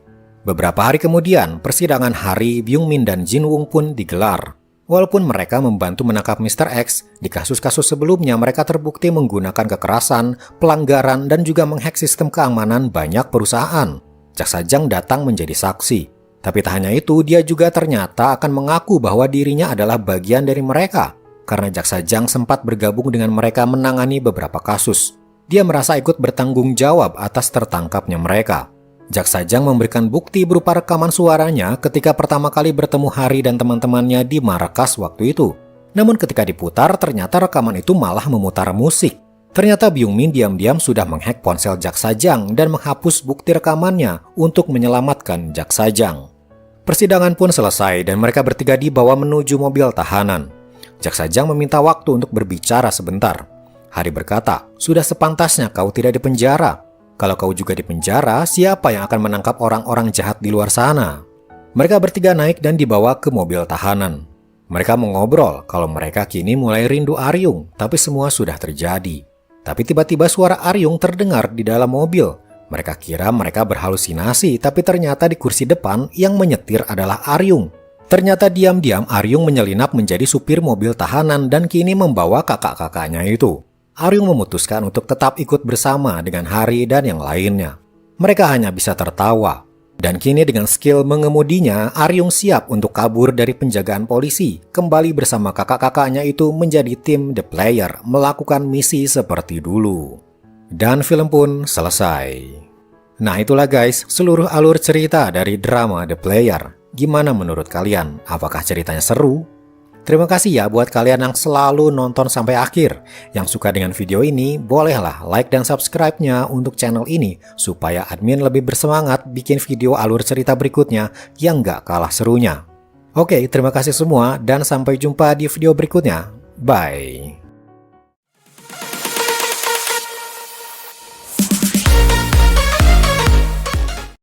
Beberapa hari kemudian, persidangan Hari, Byung-min, dan Jin-woong pun digelar. Walaupun mereka membantu menangkap Mr. X, di kasus-kasus sebelumnya mereka terbukti menggunakan kekerasan, pelanggaran, dan juga menghack sistem keamanan banyak perusahaan. Jaksa Jang datang menjadi saksi. Tapi tak hanya itu, dia juga ternyata akan mengaku bahwa dirinya adalah bagian dari mereka. Karena Jaksa Jang sempat bergabung dengan mereka menangani beberapa kasus. Dia merasa ikut bertanggung jawab atas tertangkapnya mereka. Jaksa Jang memberikan bukti berupa rekaman suaranya ketika pertama kali bertemu Hari dan teman-temannya di markas waktu itu. Namun ketika diputar, ternyata rekaman itu malah memutar musik. Ternyata Byung-min diam-diam sudah menghack ponsel Jaksa Jang dan menghapus bukti rekamannya untuk menyelamatkan Jaksa Jang. Persidangan pun selesai dan mereka bertiga dibawa menuju mobil tahanan. Jaksa Jang meminta waktu untuk berbicara sebentar. Hari berkata, sudah sepantasnya kau tidak dipenjara. Kalau kau juga dipenjara, siapa yang akan menangkap orang-orang jahat di luar sana? Mereka bertiga naik dan dibawa ke mobil tahanan. Mereka mengobrol kalau mereka kini mulai rindu Aryung, tapi semua sudah terjadi. Tapi tiba-tiba suara Aryung terdengar di dalam mobil. Mereka kira mereka berhalusinasi, tapi ternyata di kursi depan yang menyetir adalah Aryung. Ternyata diam-diam Aryung menyelinap menjadi supir mobil tahanan dan kini membawa kakak-kakaknya itu. Aryung memutuskan untuk tetap ikut bersama dengan Hari dan yang lainnya. Mereka hanya bisa tertawa. Dan kini dengan skill mengemudinya, Aryung siap untuk kabur dari penjagaan polisi, kembali bersama kakak-kakaknya itu menjadi tim The Player, melakukan misi seperti dulu. Dan film pun selesai. Nah itulah guys, seluruh alur cerita dari drama The Player. Gimana menurut kalian? Apakah ceritanya seru? Terima kasih ya buat kalian yang selalu nonton sampai akhir. Yang suka dengan video ini, bolehlah like dan subscribe-nya untuk channel ini supaya admin lebih bersemangat bikin video alur cerita berikutnya yang gak kalah serunya. Oke, terima kasih semua dan sampai jumpa di video berikutnya. Bye!